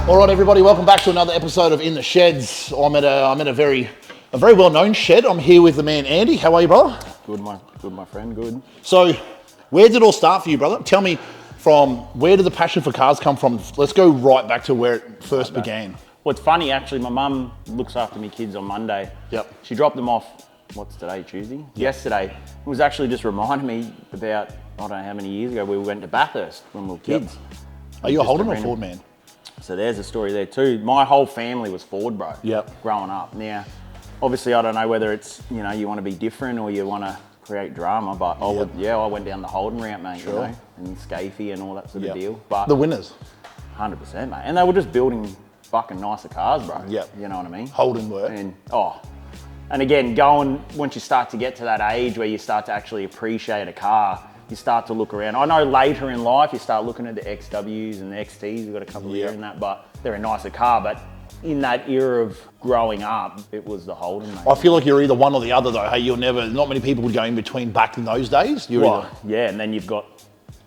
All right, everybody, welcome back to another episode of In the Sheds. I'm at a very well-known shed. I'm here with the man Andy. How are you, brother? Good, my friend. Good. So, where did it all start for you, brother? Tell me, from where did the passion for cars come from? Let's go right back to where it first began. Well, it's funny actually. My mum looks after me kids on Monday. Yep. She dropped them off. What's today? Tuesday. Yep. Yesterday. It was actually just reminding me about I don't know how many years ago we went to Bathurst when we were kids. Yep. Are you a Holden or Ford man? So there's a story there too. My whole family was Ford, bro. Yep. Growing up. Now, obviously, I don't know whether it's you want to be different or you want to create drama, but I went down the Holden route, mate. Sure. You know, and Scafey and all that sort of deal. But the winners. 100%, mate. And they were just building fucking nicer cars, bro. Yep. You know what I mean? Holden work. And again, once you start to get to that age where you start to actually appreciate a car, you start to look around. I know later in life you start looking at the XWs and the XTs. We've got a couple here in that, but they're a nicer car. But in that era of growing up, it was the Holden, mate. I feel like you're either one or the other, though. Hey, not many people would go in between back in those days. Yeah, and then you've got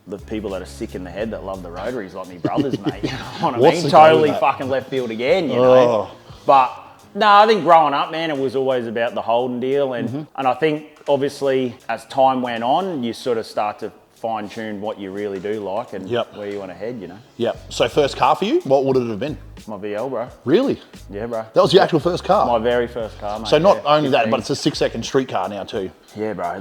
the people that are sick in the head that love the rotaries, like me brothers, mate. You know what I mean? Totally fucking left field again, you know. But no, I think growing up, man, it was always about the Holden deal, and I think obviously as time went on, you sort of start to fine tune what you really do like and where you want to head, you know. Yep. So first car for you, what would it have been? My VL, bro. Really? Yeah, bro. That was your actual first car? My very first car, mate. So not only that, but it's a 6-second street car now too. Yeah, bro.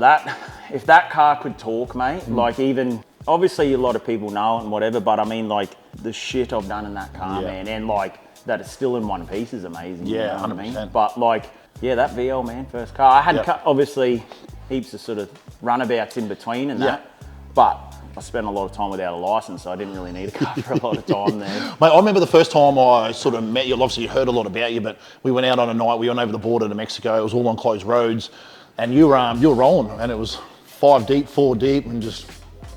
If that car could talk, mate, like even, obviously a lot of people know it and whatever, but I mean like the shit I've done in that car, man, and like that it's still in one piece is amazing. Yeah, you know 100%. what I mean? But like, that VL, man, first car. I had obviously heaps of sort of runabouts in between and that, but I spent a lot of time without a license, so I didn't really need a car for a lot of time there. Mate, I remember the first time I sort of met you, obviously you heard a lot about you, but we went out on a night, we went over the border to Mexico, it was all on closed roads, and you were rolling, and it was 5 deep, 4 deep, and just...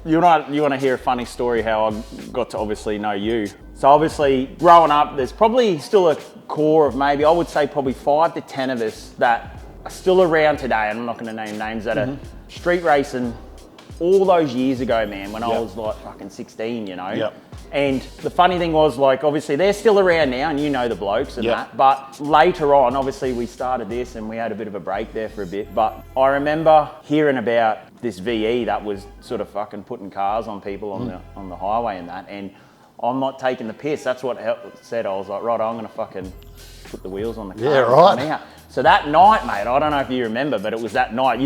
You want to hear a funny story how I got to obviously know you. So obviously, growing up, there's probably still a core of maybe, I would say probably 5 to 10 of us that are still around today, and I'm not going to name names, that are street racing all those years ago, man, when I was like fucking 16, you know? Yep. And the funny thing was, like, obviously they're still around now, and you know the blokes and that, but later on, obviously we started this and we had a bit of a break there for a bit, but I remember hearing about this VE that was sort of fucking putting cars on people on the highway and that, and I'm not taking the piss. That's what said. I was like, right, I'm gonna fucking put the wheels on the car. Yeah, right. So that night, mate, I don't know if you remember, but it was that night.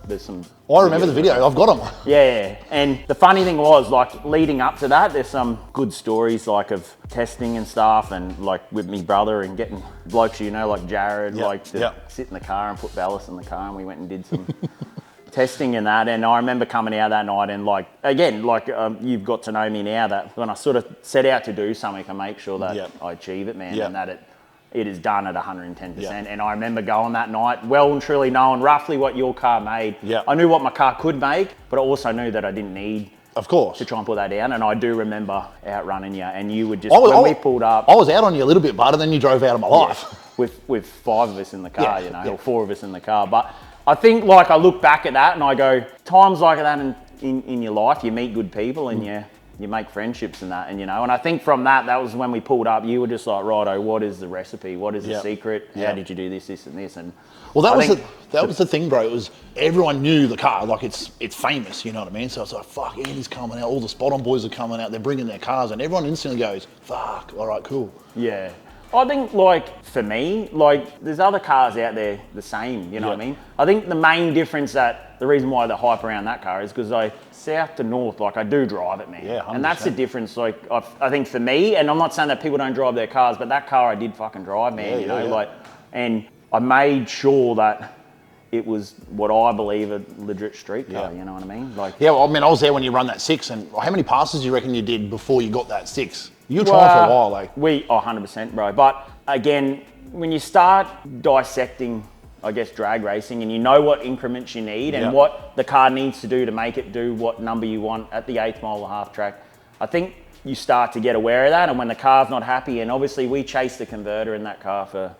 There's some... I remember the video, I've got them. Yeah, and the funny thing was, like, leading up to that, there's some good stories, like, of testing and stuff, and, like, with me brother and getting blokes, you know, like Jared, to sit in the car and put ballast in the car, and we went and did some testing and that, and I remember coming out that night and, like, again, like, you've got to know me now, that when I sort of set out to do something, I make sure that I achieve it, man, and that it is done at 110%. And I remember going that night, well and truly knowing roughly what your car made. I knew what my car could make, but I also knew that I didn't need to try and put that down. And I do remember outrunning you, and you would just, when we pulled up... I was out on you a little bit, but then you drove out of my life. With 5 of us in the car, you know, or 4 of us in the car. But I think, like, I look back at that and I go, times like that in your life, you meet good people and you make friendships and that, and you know, and I think from that was when we pulled up, you were just like, righto, what is the recipe? What is the secret? How did you do this, and this? And well, that was the thing, bro. It was, everyone knew the car, like it's famous, you know what I mean? So it's like, fuck, Andy's coming out, all the Spot On boys are coming out, they're bringing their cars, and everyone instantly goes, fuck, all right, cool. Yeah. I think, like, for me, like, there's other cars out there the same, you know what I mean? I think the main difference the reason why the hype around that car is because south to north, like, I do drive it, man. Yeah, 100%. And that's the difference, like, I think for me, and I'm not saying that people don't drive their cars, but that car I did fucking drive, man, you know, like, and I made sure that it was what I believe a legit street car, you know what I mean? Like, yeah, well, I mean, I was there when you run that 6, and how many passes do you reckon you did before you got that 6? You were trying for a while, like. 100%, bro. But again, when you start dissecting, I guess, drag racing, and you know what increments you need and what the car needs to do to make it do what number you want at the 8th mile and a half track, I think you start to get aware of that. And when the car's not happy, and obviously we chased the converter in that car for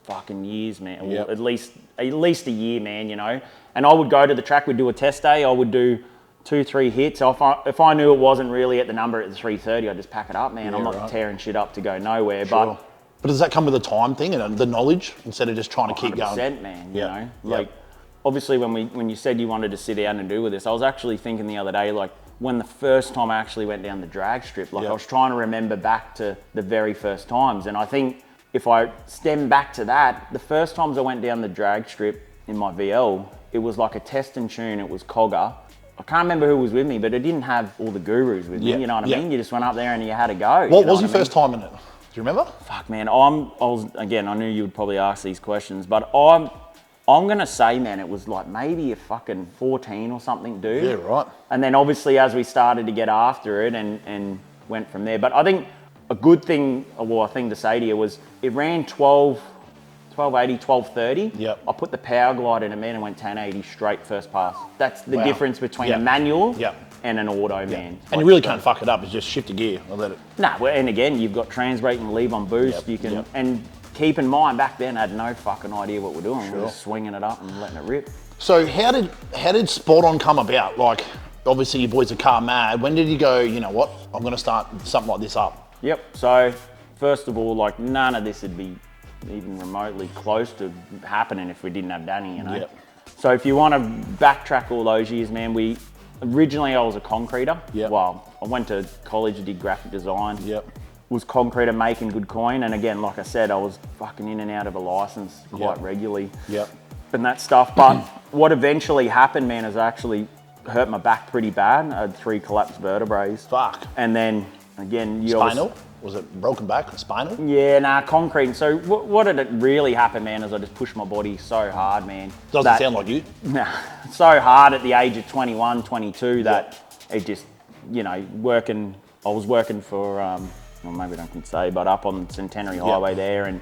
fucking years, man. At least a year, man, you know. And I would go to the track, we'd do a test day, I would do 2-3 hits. If I knew it wasn't really at the number at the 330, I'd just pack it up, man. Yeah, I'm not tearing shit up to go nowhere. Sure. But does that come with the time thing and the knowledge instead of just trying to keep going? 100%, man. You know, like obviously when you said you wanted to sit down and do with this, I was actually thinking the other day, like when the first time I actually went down the drag strip, like I was trying to remember back to the very first times, and I think if I stem back to that, the first times I went down the drag strip in my VL, it was like a test and tune. It was Cogger. I can't remember who was with me, but it didn't have all the gurus with me. You know what I mean? You just went up there and you had to go. What was your first time in it? Do you remember? Fuck, man. I knew you would probably ask these questions, but I'm gonna say, man, it was like maybe a fucking 14 or something, dude. Yeah, right. And then obviously as we started to get after it and went from there. But I think a good thing, a thing to say to you was it ran 1280, 1230. Yep. I put the power glide in a man and went 1080 straight first pass. That's the difference between a manual and an auto, man. And you really can't fuck it up. It's just shift a gear or let it. Nah, and again, you've got trans brake and leave on boost. You can and keep in mind back then I had no fucking idea what we're doing. We were just swinging it up and letting it rip. So how did Spot On come about? Like obviously you boys are car mad. When did you go, you know what, I'm gonna start something like this up? Yep. So first of all, like none of this would be even remotely close to happening if we didn't have Danny, you know. Yep. So if you want to backtrack all those years, man, originally I was a concreter. Yep. Well, I went to college, did graphic design. Yep. Was concreter, making good coin, and again, like I said, I was fucking in and out of a license quite regularly. Yep. And that stuff. But what eventually happened, man, is I actually hurt my back pretty bad. I had 3 collapsed vertebrae. Fuck. And then again, spinal? Was it broken back? Spinal? Yeah, concrete. So what did it really happen, man, is I just pushed my body so hard, man. Doesn't sound like you. Nah, so hard at the age of 21, 22 that it just, you know, I was working for, well, maybe I can say, but up on Centenary Highway there and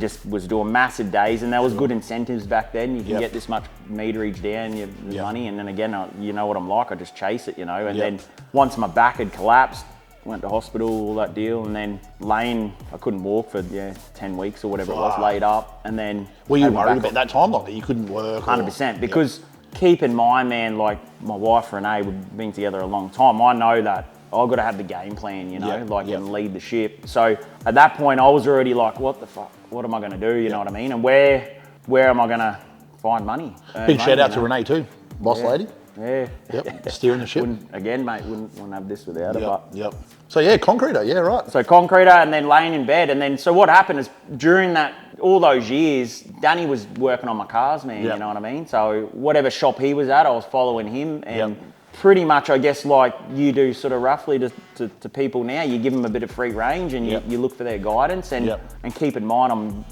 just was doing massive days, and there was good incentives back then. You can get this much meterage down your money, and then again, you know what I'm like, I just chase it, you know, and then once my back had collapsed, went to hospital, all that deal, and then laying, I couldn't walk for 10 weeks or whatever it was, laid up, and then... Were you worried about that time, like that you couldn't work? 100%, because keep in mind, man, like my wife Renee, we've been together a long time, I know that I've got to have the game plan, you know, and lead the ship. So at that point, I was already like, what the fuck, what am I going to do, you know what I mean? And where am I going to find money? Big shout out to Renee too, boss lady. Yeah. Yep. Steering the ship. Wouldn't have this without her. Yep. So yeah, concreter. Yeah, right. So concreter, and then laying in bed, and then so what happened is during all those years, Danny was working on my cars, man. You know what I mean? So whatever shop he was at, I was following him, and pretty much, I guess, like you do, sort of roughly to people now, you give them a bit of free range, and you look for their guidance, and keep in mind, I'm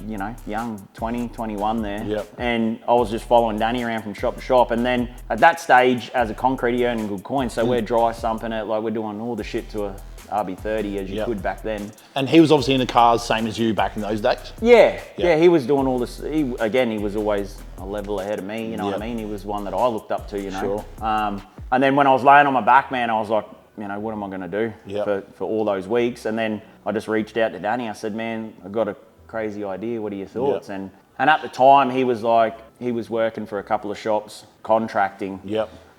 young, 20, 21 there, and I was just following Danny around from shop to shop, and then at that stage, as a concrete, you're earning good coin, so we're dry sumping it, like we're doing all the shit to a RB30 as you could back then. And he was obviously in the cars, same as you back in those days? Yeah, he was doing all this. He was always a level ahead of me, you know what I mean? He was one that I looked up to, you know. Sure. And then when I was laying on my back, man, I was like, you know, what am I going to do for all those weeks? And then I just reached out to Danny. I said, man, I've got a crazy idea. What are your thoughts? And at the time, he was working for a couple of shops, contracting.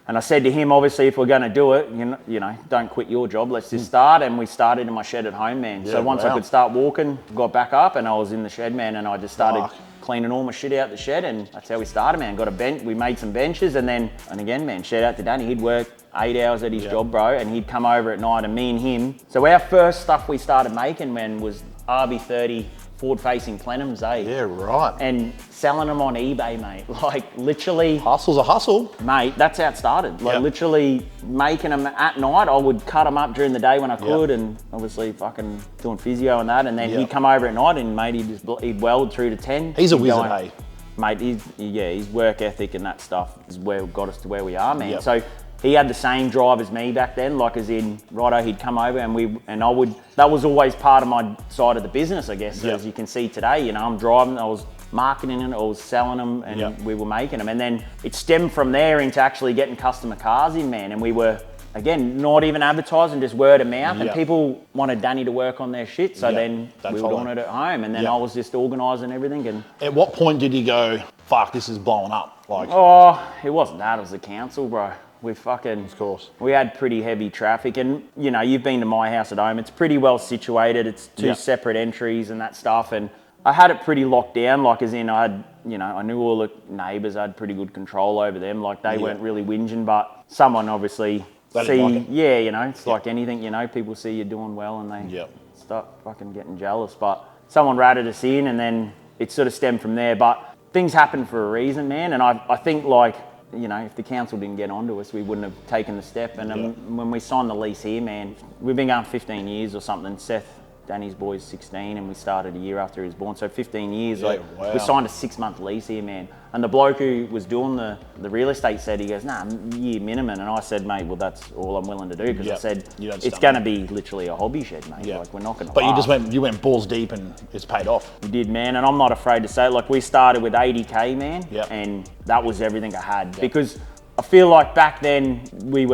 And I said to him, obviously, if we're going to do it, you know, don't quit your job. Let's just start. And we started in my shed at home, man. So once I could start walking, got back up, and I was in the shed, man, and I just started cleaning all my shit out the shed, and that's how we started, man. Got a bench, we made some benches, and again, man, shout out to Danny. He'd work 8 hours at his job, bro, and he'd come over at night, and me and him. So our first stuff we started making, man, was RB30 forward-facing plenums, eh? Yeah, right. And selling them on eBay, mate. Like, literally... Hustle's a hustle. Mate, that's how it started. Like, literally making them at night. I would cut them up during the day when I could, and obviously fucking doing physio and that. And then he'd come over at night, and mate, he'd weld through to 10. He's a wizard, hey? Mate, his work ethic and that stuff is where got us to where we are, man. So he had the same drive as me back then, like as in, righto, he'd come over that was always part of my side of the business, I guess, as you can see today. You know, I'm driving, I was marketing it, I was selling them, and we were making them. And then it stemmed from there into actually getting customer cars in, man. And we were, again, not even advertising, just word of mouth. And people wanted Danny to work on their shit. So then we were doing it at home. And then I was just organising everything. And at what point did you go, fuck, this is blowing up? Like, oh, it wasn't that, it was the council, bro. Of course. We had pretty heavy traffic, and you know, you've been to my house at home. It's pretty well situated. It's two separate entries and that stuff, and I had it pretty locked down. Like, as in, I had, you know, I knew all the neighbours. I had pretty good control over them. Like, they weren't really whinging, but someone obviously you know, it's like anything. You know, people see you doing well, and they start fucking getting jealous. But someone ratted us in, and then it sort of stemmed from there. But things happen for a reason, man, and I think, like, you know, if the council didn't get onto us, we wouldn't have taken the step. And when we signed the lease here, man, we've been going 15 years or something. Seth, Danny's boy's 16, and we started a year after he was born. So 15 years. We signed a 6-month lease here, man. And the bloke who was doing the real estate said, he goes, nah, year minimum. And I said, mate, well, that's all I'm willing to do, because I said, it's going to be literally a hobby shed, mate. Like, we're not going to. But you went balls deep, and it's paid off. We did, man. And I'm not afraid to say it. Like, we started with 80K, man. And that was everything I had. Because I feel like back then me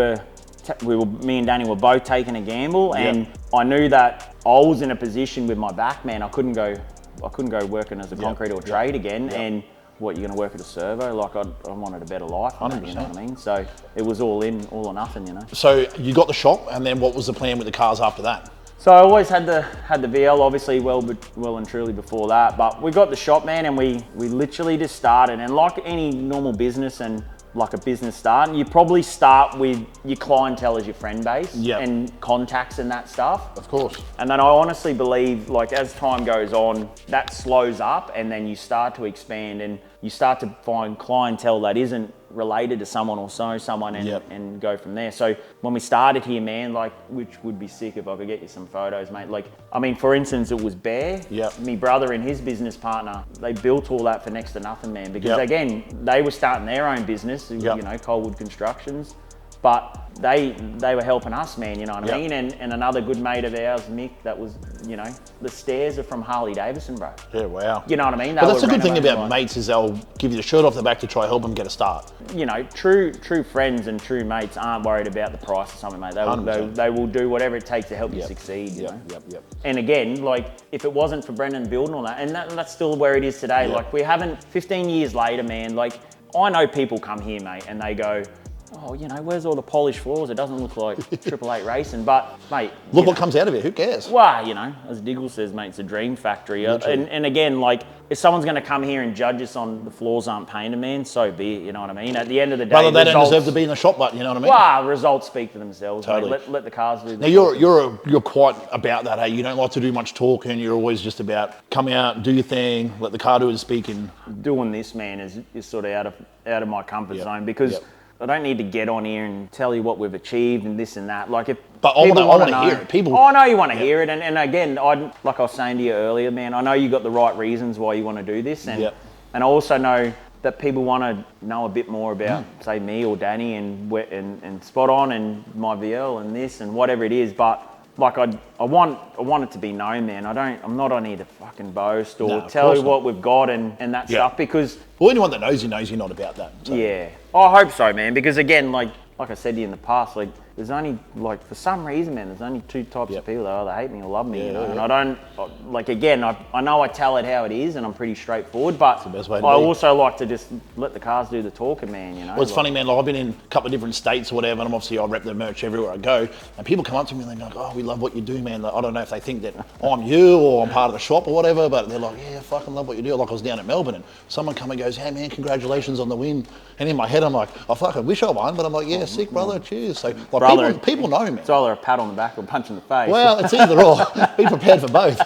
and Danny were both taking a gamble, and I knew that I was in a position with my back, man. I couldn't go working as a concrete or trade again. And what, you're going to work at a servo? Like, I wanted a better life. 100%. You know what I mean? So it was all in, all or nothing, you know. So you got the shop, and then what was the plan with the cars after that? So I always had the VL, obviously well and truly before that. But we got the shop, man, and we literally just started. And like any normal business, and like a business start, you probably start with your clientele as your friend base and contacts and that stuff. Of course. And then I honestly believe, like, as time goes on, that slows up, and then you start to expand, and you start to find clientele that isn't related to someone or know someone, and go from there. So when we started here, man, like, which would be sick if I could get you some photos, mate. Like, I mean, for instance, it was Bear, me brother and his business partner. They built all that for next to nothing, man, because again, they were starting their own business, you know, Coalwood Constructions. But they were helping us, man, you know what I mean? And another good mate of ours, Mick, that was, you know, the stairs are from Harley Davidson, bro. Yeah, wow. You know what I mean? But that's a good thing about mates, is they'll give you the shirt off the back to try help them get a start. You know, true friends and true mates aren't worried about the price or something, mate. They will do whatever it takes to help you succeed, you know? And again, like, if it wasn't for Brendan building all that, and that's still where it is today. Like, we haven't, 15 years later, man, like, I know people come here, mate, and they go, oh, you know, where's all the polished floors? It doesn't look like 888 racing. But, mate, look what comes out of it. Who cares? Well, you know, as Diggle says, mate, it's a dream factory. And again, like, if someone's going to come here and judge us on the floors aren't painted, man, so be it. You know what I mean? At the end of the day, brother, they don't deserve to be in the shop, but you know what I mean? Well, results speak for themselves. Totally. Mate. Let the cars do. Now you're quite about that, hey? You don't like to do much talking. You're always just about come out, do your thing, let the car do its speaking. Doing this, man, is sort of out of my comfort zone, because I don't need to get on here and tell you what we've achieved and this and that. Like, but I want to hear it. People. I know you want to hear it, and again, like I was saying to you earlier, man, I know you got the right reasons why you want to do this, and I also know that people want to know a bit more about, say, me or Danny and Spot On and my VL and this and whatever it is. But like, I want it to be known, man. I'm not on here to fucking boast or tell you what we've got and that stuff, because well, anyone that knows you're not about that. So. Yeah, I hope so, man. Because again, like I said to you in the past, like, there's only, like, for some reason, man, there's only two types of people. They either hate me or love me, you know. And I don't, like, again, I know I tell it how it is, and I'm pretty straightforward, but the best way to I be. Also like to just let the cars do the talking, man, you know. Well, it's funny, man, like, I've been in a couple of different states or whatever, and obviously I rep the merch everywhere I go, and people come up to me and they're like, oh, we love what you do, man. Like, I don't know if they think that I'm you or I'm part of the shop or whatever, but they're like, yeah, I fucking love what you do. Like, I was down at Melbourne, and someone come and goes, hey, man, congratulations on the win. And in my head, I'm like, I fucking wish I won, but I'm like, yeah, sick, brother, cheers. So, like, brother, people know, man. It's either a pat on the back or a punch in the face. Well, it's either or. Be prepared for both.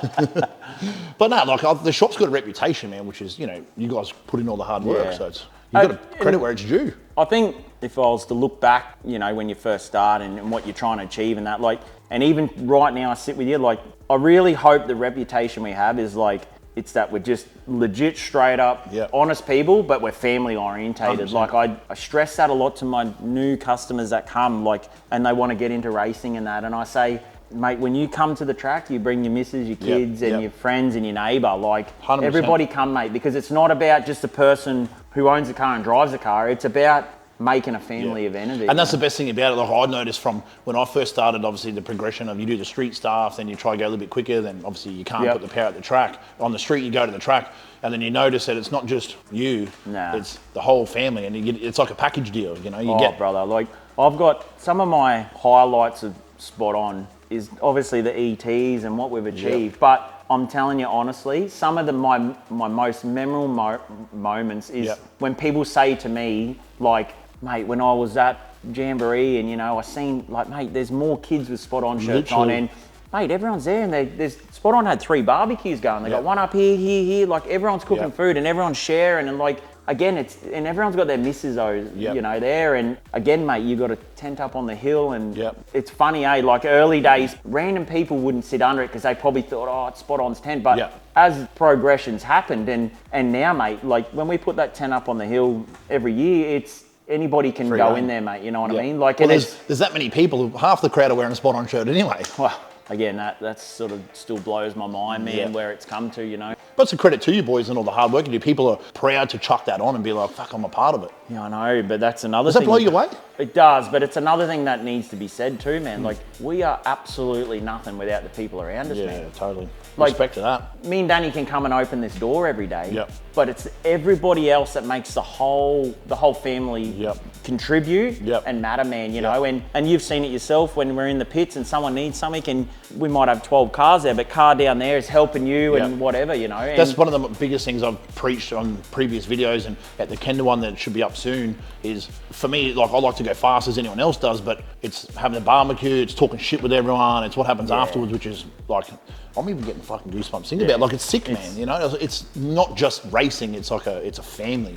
But no, like, the shop's got a reputation, man, which is, you know, you guys put in all the hard work, so it's, you've got to credit where it's due. I think if I was to look back, you know, when you first start and what you're trying to achieve and that, like, and even right now I sit with you, like, I really hope the reputation we have is like, it's that we're just legit, straight up, honest people, but we're family orientated. 100%. Like, I stress that a lot to my new customers that come, like, and they want to get into racing and that. And I say, mate, when you come to the track, you bring your missus, your kids, and your friends and your neighbour. Like, 100%. Everybody come, mate, because it's not about just the person who owns the car and drives the car. It's about making a family event of it. And that's the best thing about it. Like, I noticed from when I first started, obviously the progression of you do the street stuff, then you try to go a little bit quicker, then obviously you can't put the power at the track. On the street, you go to the track, and then you notice that it's not just you, it's the whole family, and it's like a package deal, you know. Brother, like, I've got some of my highlights of Spot On is obviously the ETs and what we've achieved, but I'm telling you honestly, some of my most memorable moments is when people say to me, like, mate, when I was at Jamboree and, you know, I seen, like, mate, there's more kids with Spot On shirts on, and mate, everyone's there, and there's Spot On had 3 barbecues going. They got one up here, like everyone's cooking food and everyone's sharing, and like, again, and everyone's got their missus, you know, there. And again, mate, you got a tent up on the hill, and it's funny, like early days, random people wouldn't sit under it because they probably thought, oh, it's Spot On's tent. But as progressions happened, and now, mate, like when we put that tent up on the hill every year, it's anybody can go in there, mate. You know what I mean? Like, well, there's that many people. Half the crowd are wearing a Spot On shirt anyway. Well, again, that sort of still blows my mind, man, where it's come to, you know. But it's a credit to you boys and all the hard work you do. People are proud to chuck that on and be like, fuck, I'm a part of it. Yeah, I know, but that's another thing. Does that blow you away? It does, but it's another thing that needs to be said too, man. Like, we are absolutely nothing without the people around us, man. Yeah, totally. Like, respect to that. Me and Danny can come and open this door every day, but it's everybody else that makes the whole family contribute and matter, man, you know. And you've seen it yourself when we're in the pits and someone needs something, and we might have 12 cars there, but car down there is helping you and whatever, you know. And that's one of the biggest things I've preached on previous videos, and at the Kenda one that should be up soon, is for me, like, I like to go fast as anyone else does, but it's having a barbecue, it's talking shit with everyone, it's what happens afterwards, which is like, I'm even getting fucking goosebumps thinking about it. Like, it's sick, man, you know. It's not just racing, it's like it's a family.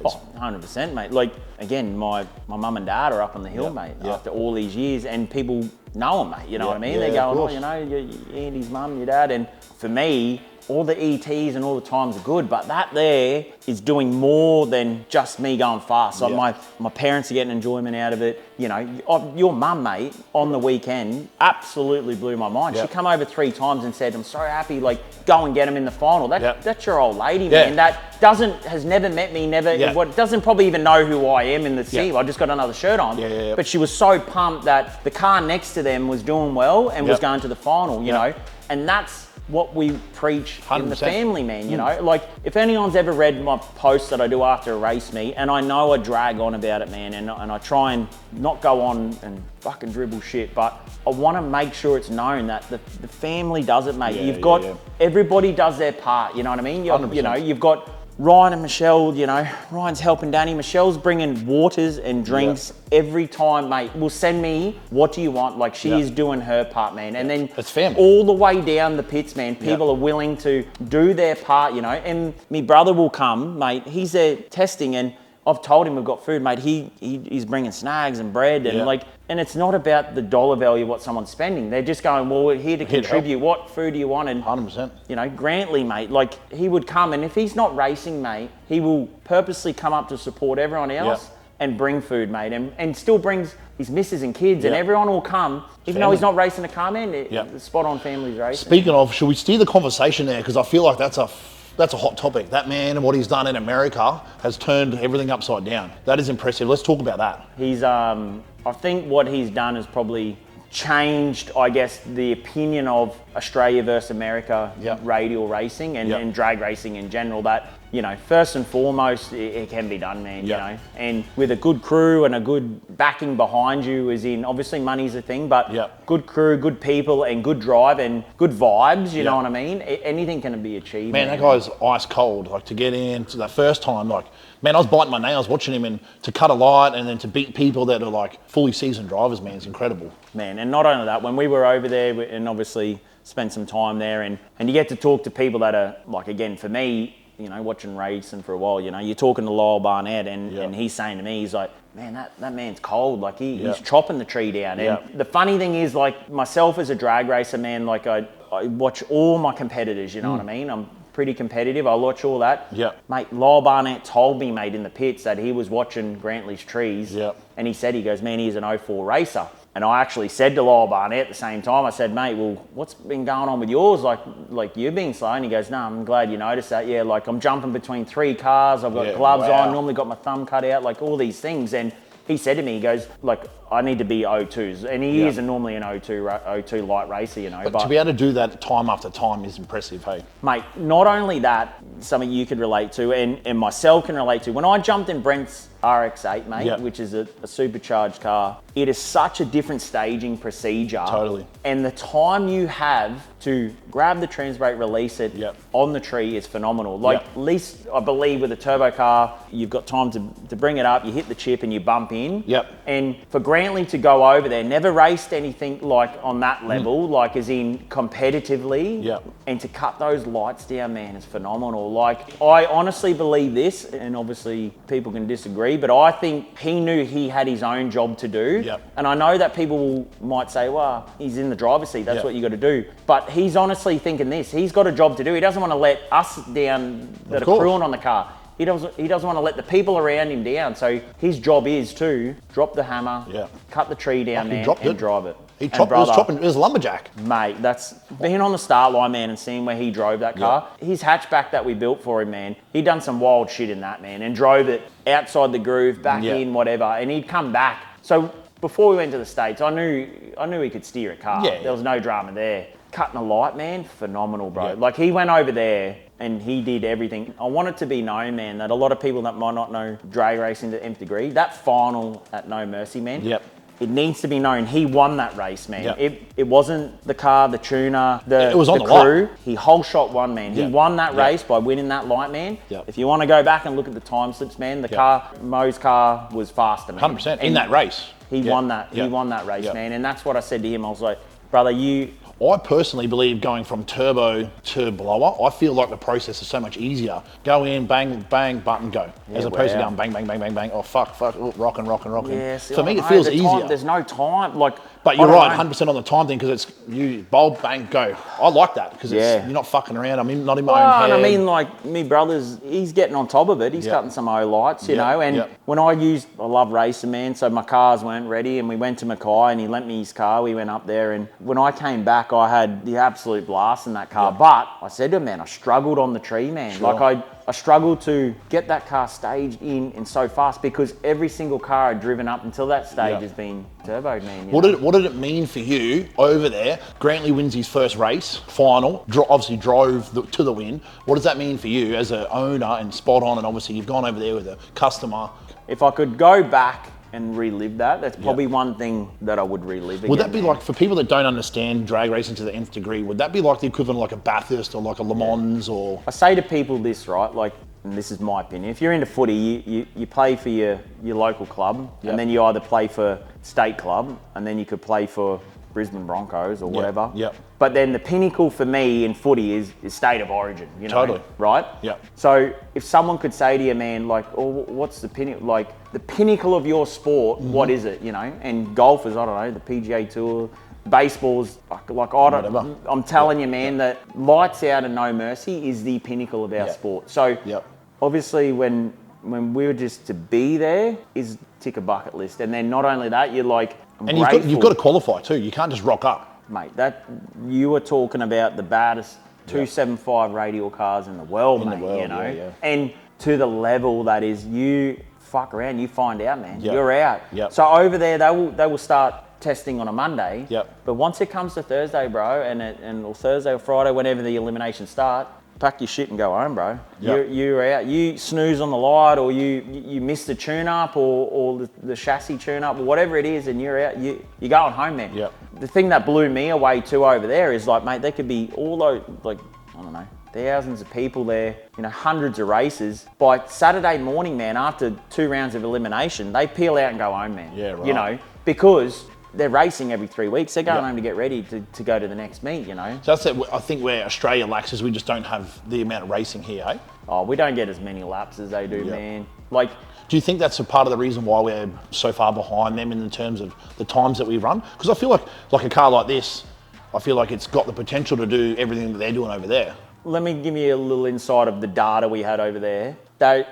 Oh, 100%, mate. Like, again, my mum and dad are up on the hill, mate, after all these years, and people know them, mate, you know what I mean? They're going, oh, you know, Andy's mum, your dad, and for me, all the ETs and all the times are good, but that there is doing more than just me going fast. So my parents are getting enjoyment out of it. You know, your mum, mate, on the weekend absolutely blew my mind. She come over 3 times and said, I'm so happy, like, go and get them in the final. That's your old lady, man. That has never met me, doesn't probably even know who I am in the sea. I just got another shirt on. But she was so pumped that the car next to them was doing well and was going to the final, you know, and that's what we preach 100%. In the family, man, you know. Like, if anyone's ever read my posts that I do after a race meet, and I know I drag on about it, man, and I try and not go on and fucking dribble shit, but I want to make sure it's known that the family does it, mate. You've got, everybody does their part, you know what I mean? You know, you've got Ryan and Michelle, you know, Ryan's helping Danny. Michelle's bringing waters and drinks every time, mate. Will send me, what do you want? Like, she is doing her part, man. And then it's family. All the way down the pits, man, people are willing to do their part, you know. And me brother will come, mate. He's there testing, and I've told him we've got food, mate. He's bringing snags and bread, and like, and it's not about the dollar value of what someone's spending. They're just going, well, we're here to contribute. What food do you want? And 100%. You know, Grantley, mate, like, he would come, and if he's not racing, mate, he will purposely come up to support everyone else and bring food, mate, and still brings his missus and kids, and everyone will come, even though he's not racing a car, man. The Spot On family's racing. Speaking of, should we steer the conversation there? Because I feel like that's a hot topic. That man and what he's done in America has turned everything upside down. That is impressive. Let's talk about that. He's, I think what he's done has probably changed, I guess, the opinion of Australia versus America radial racing and drag racing in general. That, you know, first and foremost, it can be done, man, you know. And with a good crew and a good backing behind you, as in, obviously money's a thing, but good crew, good people, and good drive and good vibes, you know what I mean? Anything can be achieved. Man, that guy's ice cold. Like, to get in to that first time, like, man, I was biting my nails watching him, and to cut a light and then to beat people that are like fully seasoned drivers, man, it's incredible. Man, and not only that, when we were over there and obviously spent some time there, and you get to talk to people that are, like, again, for me, you know, watching racing for a while, you know, you're talking to Lyle Barnett, and he's saying to me, he's like, man, that man's cold. Like, he's chopping the tree down. And the funny thing is, like, myself as a drag racer, man, like, I watch all my competitors, you know what I mean? I'm pretty competitive. I watch all that. Mate, Lyle Barnett told me, mate, in the pits that he was watching Grantley's trees. And he said, he goes, man, he's an 04 racer. And I actually said to Lyle Barnett at the same time, I said, mate, well, what's been going on with yours? Like you're being slow. And he goes, no, I'm glad you noticed that. Yeah, like, I'm jumping between 3 cars. I've got gloves on, normally got my thumb cut out, like, all these things. And he said to me, he goes, like, I need to be O2s. And he is normally an O2 light racer, you know. But to be able to do that time after time is impressive, hey? Mate, not only that, something you could relate to and myself can relate to. When I jumped in Brent's RX-8, mate, Yep. which is a supercharged car. It is such a different staging procedure. Totally. And the time you have to grab the trans brake, release it Yep. on the tree is phenomenal. Like, Yep. at least I believe with a turbo car, you've got time to bring it up, you hit the chip and you bump in. Yep. And for Grantley to go over there, never raced anything like on that level, like as in competitively. Yep. And to cut those lights down, man, is phenomenal. Like, I honestly believe this, and obviously people can disagree, but I think he knew he had his own job to do. Yep. And I know that people might say, well, he's in the driver's seat, that's Yep. what you got to do. But he's honestly thinking this, he's got a job to do. He doesn't want to let us down that are course. crewing on the car. He doesn't want to let the people around him down. So his job is to drop the hammer, Yeah. cut the tree down, he man, dropped and it. drive it. He And chopped, it was brother, chopping, it was lumberjack. mate, that's being on the start line, man, and seeing where he drove that car. His hatchback that we built for him, man, he done some wild shit in that, man, and drove it outside the groove, back in, whatever, and he'd come back. So before we went to the States, I knew he could steer a car. Yeah, There was no drama there. Cutting a light, man, phenomenal, bro. Yeah. Like, he went over there and he did everything. I want it to be known, man, that a lot of people that might not know drag racing to the nth degree, that final at No Mercy, man, Yep. it needs to be known he won that race, man. Yep. It wasn't the car, the tuner, It was on the crew. light. He whole shot won, man. He Yep. won that Yep. race by winning that light, man. Yep. If you want to go back and look at the time slips, man, the car, Mo's car was faster, man. 100% in And that race. He Yep. won that. He Yep. won that race, Yep. man. And that's what I said to him. I was like, brother, I personally believe going from turbo to blower, I feel like the process is so much easier. Go in, bang, bang, button, go. As opposed to wow. going bang, bang, bang, bang, bang. Oh, fuck, oh, rocking. yeah, see, For I me, don't it know, feels the easier. time, there's no time. Like, But I you're don't right, know. 100% on the time thing, because it's you bowl, bang, go. I like that because Yeah. you're not fucking around. Not in my Well, own and head. I mean, like, me brother's, he's getting on top of it. He's Yep. cutting some O lights, you Yep, know. And yep. when I love racing, man, so my cars weren't ready, and we went to Mackay, and he lent me his car. We went up there, and when I came back, I had the absolute blast in that car. But I said to him, man, I struggled on the tree, man. Sure. Like, I struggled to get that car staged in and so fast, because every single car I'd driven up until that stage Yep. has been turboed, man. you What know? did it mean for you over there? Grantley wins his first race, final, obviously drove to the win. What does that mean for you as an owner and spot on? And obviously you've gone over there with a customer. If I could go back and relive that, that's probably one thing that I would relive again. Would that be man. like, for people that don't understand drag racing to the nth degree, would that be like the equivalent of like a Bathurst or like a Le Mans or? I say to people this, right? Like, and this is my opinion. If you're into footy, you play for your local club, Yep. and then you either play for state club, and then you could play for Brisbane Broncos or whatever. Yep. But then the pinnacle for me in footy is state of origin. You know, Totally. right? Yep. So if someone could say to you, man, like, oh, what's the pinnacle? Like, the pinnacle of your sport, what is it? You know, and golfers, I don't know, the PGA Tour. Baseball's like I don't. Whatever. I'm telling you, man, that lights out and No Mercy is the pinnacle of our sport. So Yep. obviously, when we were just to be there is tick a bucket list, and then not only that, you're like, I'm And grateful, you've got to qualify too. You can't just rock up. mate. That you were talking about the baddest 275 radial cars in the world, mate. world, you know, yeah. and to the level that is, you fuck around, you find out, man. Yep. You're out. Yep. So over there, they will start testing on a Monday. Yep. But once it comes to Thursday, bro, or Thursday or Friday, whenever the eliminations start, pack your shit and go home, bro. Yep. You're out. You snooze on the light, or you miss the tune-up, or the chassis tune-up, or whatever it is, and you're out. You're going home, man. Yep. The thing that blew me away too over there is, like, mate, there could be all those, like, I don't know, thousands of people there, you know, hundreds of races. By Saturday morning, man, after 2 rounds of elimination, they peel out and go home, man. Yeah, right. You know, because they're racing every 3 weeks. They're going Yep. home to get ready to go to the next meet, you know. So that's it. I think where Australia lacks is we just don't have the amount of racing here, eh? Oh, we don't get as many laps as they do, Yep. man. Like, Do you think that's a part of the reason why we're so far behind them in terms of the times that we run? Because I feel like a car like this, I feel like it's got the potential to do everything that they're doing over there. let me give you a little insight of the data we had over there.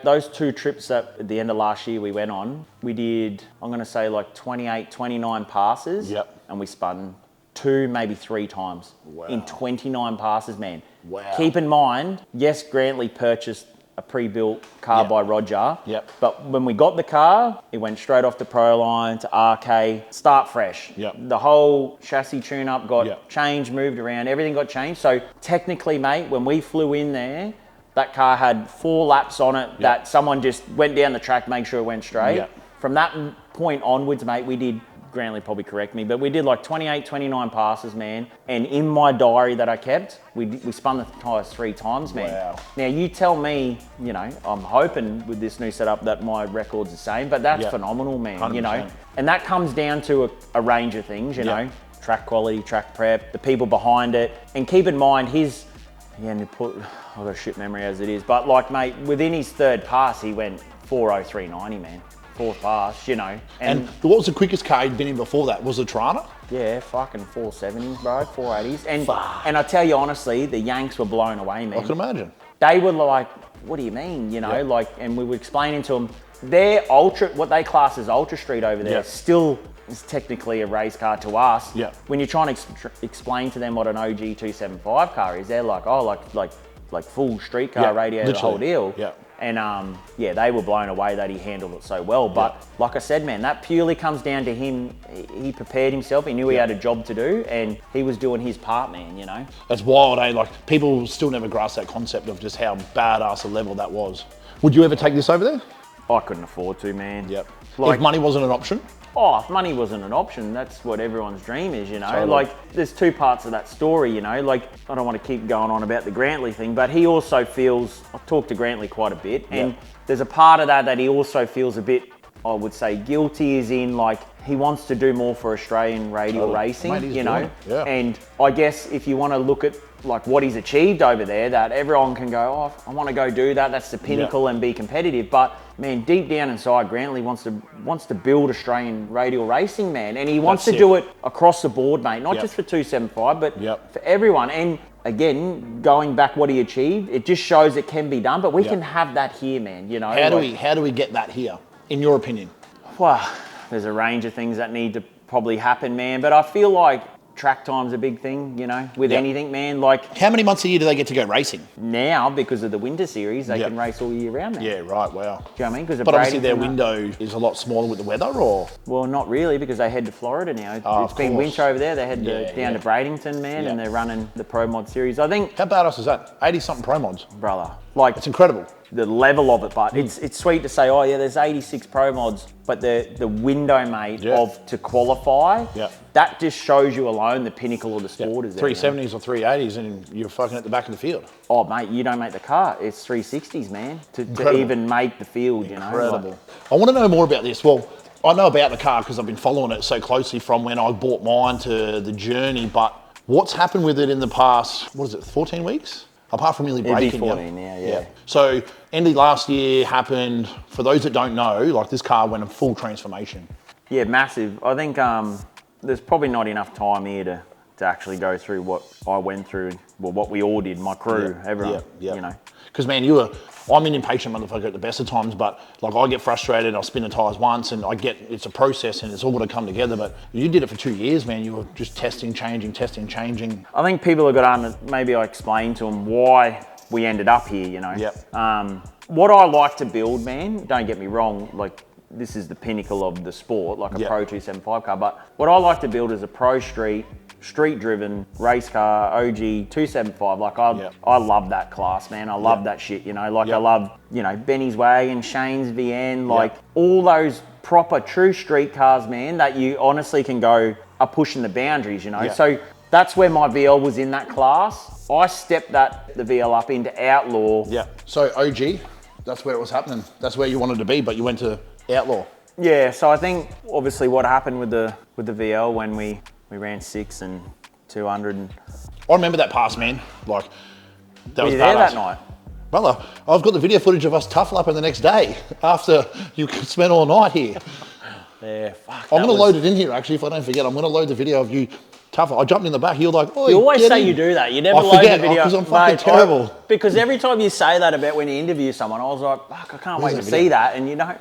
Those 2 trips that at the end of last year we went on, we did, I'm going to say, like 28, 29 passes. Yep. And we spun 2, maybe 3 times in 29 passes, man. Wow. Keep in mind, yes, Grantley purchased a pre-built car Yep. by Roger. Yep. But when we got the car, it went straight off the Pro line to RK, start fresh. Yep. The whole chassis tune-up got Yep. changed, moved around, everything got changed. So technically, mate, when we flew in there, that car had 4 laps on it that someone just went down the track, make sure it went straight. Yeah. From that point onwards, mate, we did, Grantley probably correct me, but we did like 28, 29 passes, man. And in my diary that I kept, we spun the tyres 3 times, man. Wow. Now, you tell me, you know, I'm hoping with this new setup that my record's the same, but that's phenomenal, man, 100%. you know. And that comes down to a range of things, you know. Track quality, track prep, the people behind it. And keep in mind, I've got a shit memory as it is, but like, mate, within his 3rd pass, he went 4:03.90, man. 4th pass, you know. And what was the quickest car he'd been in before that? Was it Tirana? Yeah, fucking 470s, bro, 480s. And I tell you honestly, the Yanks were blown away, man. I can imagine. They were like, what do you mean, you know? Like, and we were explaining to them, their what they class as Ultra Street over there, still is technically a race car to us. Yeah. When you're trying to explain to them what an OG 275 car is, they're like, oh, like full street car radio, the whole deal. Yeah. And they were blown away that he handled it so well. But like I said, man, that purely comes down to him. He prepared himself. He knew he had a job to do, and he was doing his part, man, you know? That's wild, eh? Like, people still never grasp that concept of just how badass a level that was. Would you ever take this over there? I couldn't afford to, man. Yep. Like, if money wasn't an option? Oh, if money wasn't an option, that's what everyone's dream is, you know? Totally. Like, there's 2 parts of that story, you know? Like, I don't want to keep going on about the Grantley thing, but he also feels, I've talked to Grantley quite a bit, and there's a part of that he also feels a bit, I would say, guilty, is in, like, he wants to do more for Australian radial racing, Mate, you know? Yeah. And I guess if you want to look at, like, what he's achieved over there, that everyone can go, oh, I want to go do that, that's the pinnacle and be competitive. But man, deep down inside, Grantley wants to build Australian radial racing, man. And he wants to do it across the board, mate, not just for 275, but for everyone. And again, going back what he achieved, it just shows it can be done, but we can have that here, man, you know? How do we get that here, in your opinion? Well, there's a range of things that need to probably happen, man, but I feel like track time's a big thing, you know, with anything, man. Like, how many months a year do they get to go racing? Now, because of the winter series, they can race all year round, man. Yeah, right, wow. Do you know what I mean? But obviously their window is a lot smaller with the weather, or? Well, not really, because they head to Florida now. Oh, it's been winter over there. They head down to Bradenton, man, and they're running the Pro Mod series. I think... How badass is that? 80-something Pro Mods. Brother. Like, it's incredible. The level of it, but it's sweet to say, oh yeah, there's 86 Pro Mods, but the window, mate, of to qualify, that just shows you alone the pinnacle of the sport is there. 370s or 380s and you're fucking at the back of the field. Oh mate, you don't make the car. It's 360s, man, to even make the field, you know. Incredible. Like, I want to know more about this. Well, I know about the car because I've been following it so closely from when I bought mine to the journey, but what's happened with it in the past, 14 weeks? Apart from really breaking. It'd be 14 now, yeah. So, Andy, last year happened, for those that don't know, like this car went a full transformation. Yeah, massive. I think there's probably not enough time here to actually go through what I went through, well, what we all did, my crew, everyone, you know. Because, man, I'm an impatient motherfucker at the best of times, but like I get frustrated, I'll spin the tyres once and it's a process and it's all got to come together. But you did it for 2 years, man. You were just testing, changing. I think people have got to, maybe I explained to them why we ended up here, you know. What I like to build, man, don't get me wrong, like this is the pinnacle of the sport, like a Pro 275 car, but what I like to build is a Pro street-driven race car, OG 275. Like I love that class, man. I love that shit, you know. Like I love, you know, Benny's Wagon, Shane's VN, like all those proper true street cars, man, that you honestly can go are pushing the boundaries, you know. So that's where my VL was in that class. I stepped the VL up into Outlaw. Yeah. So OG, that's where it was happening. That's where you wanted to be, but you went to Outlaw. Yeah. So I think obviously what happened with the VL when we ran 6 and 200. I remember that pass, man. Like, that was Were you there that night? Brother, I've got the video footage of us tough lapping the next day after you spent all night here. Yeah, fuck. I'm going to load it in here, actually, if I don't forget. I'm going to load the video of you tough. I jumped in the back. You're like, oh, you always say you do that. You never load the video. Because I'm fucking terrible. Because every time you say that about when you interview someone, I was like, fuck, I can't wait to see that. And you don't.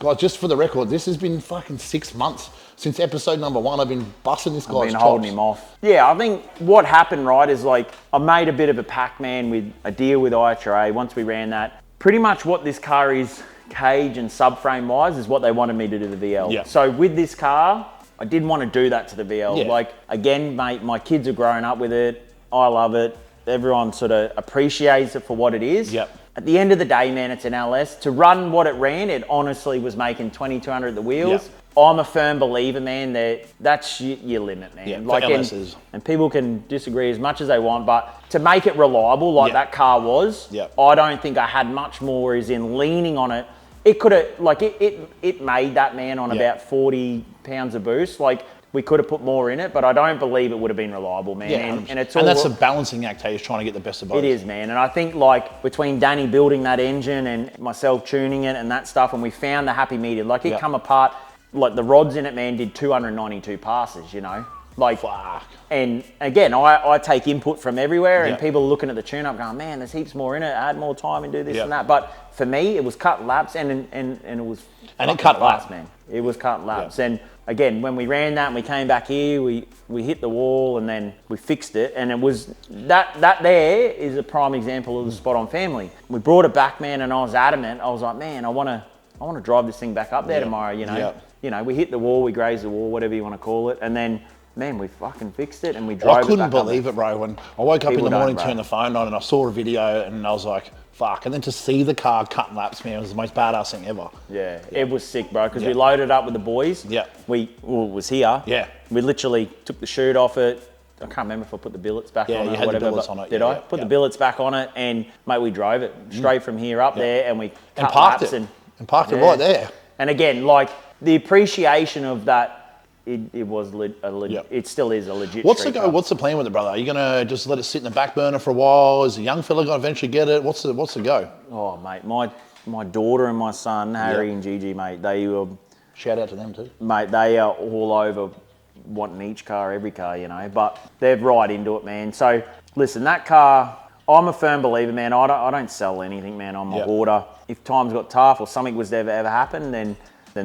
Guys, just for the record, this has been fucking 6 months since episode number 1. I've been busting this guy's chops. I've been holding him off. Yeah, I think what happened, right, is like I made a bit of a Pac-Man with a deal with IHRA once we ran that. Pretty much what this car is, cage and subframe wise, is what they wanted me to do to the VL. Yeah. So with this car, I didn't want to do that to the VL. Yeah. Like, again, mate, my kids are growing up with it. I love it. Everyone sort of appreciates it for what it is. Yep. At the end of the day, man, it's an LS. To run what it ran, it honestly was making 2,200 at the wheels. Yep. I'm a firm believer, man, that that's your limit, man. Yeah, like, for LSs. and people can disagree as much as they want, but to make it reliable like that car was, I don't think I had much more as in leaning on it. It could have, like, it made that, man, on about 40 pounds of boost. Like, we could have put more in it, but I don't believe it would have been reliable, man. Yeah, and it's all, that's a balancing act, is trying to get the best of both. It is, man. And I think, like, between Danny building that engine and myself tuning it and that stuff, and we found the happy medium. Like, it come apart, like, the rods in it, man, did 292 passes, you know? Like, fuck. And again, I take input from everywhere, and people are looking at the tune-up going, man, there's heaps more in it, add more time and do this and that. But for me, it was cut laps, and it was... And it cut laps, man. It was cut laps. And again, when we ran that and we came back here, we hit the wall and then we fixed it. And it was... That there is a prime example of the spot-on family. We brought it back, man, and I was adamant. I was like, man, I want to drive this thing back up there tomorrow, you know? You know, we hit the wall, we grazed the wall, whatever you want to call it, and then... Man, we fucking fixed it and we drove it. I couldn't believe it, bro. When I woke up in the morning, bro. turned the phone on, and I saw a video, and I was like, fuck. And then to see the car cutting laps, man, it was the most badass thing ever. Yeah, it was sick, bro, because we loaded up with the boys. Yeah. It was here. Yeah. We literally took the chute off it. I can't remember if I put the billets back on it or whatever. Yeah, you had the billets on it. Did I? Put the billets back on it, and, mate, we drove it straight from here up there, and we cut laps. And parked it right there. And again, like, the appreciation of that, it was it still is a legit. What's the go? What's the plan with it, brother? Are you gonna just let it sit in the back burner for a while? Is a young fella gonna eventually get it? What's the go? Oh, mate, my daughter and my son, Harry and Gigi, mate, they were... Shout out to them too. Mate, they are all over wanting each car, every car, you know, but they're right into it, man. So, listen, that car, I'm a firm believer, man. I don't sell anything, man. I'm a hoarder. If times got tough or something was to ever happen, then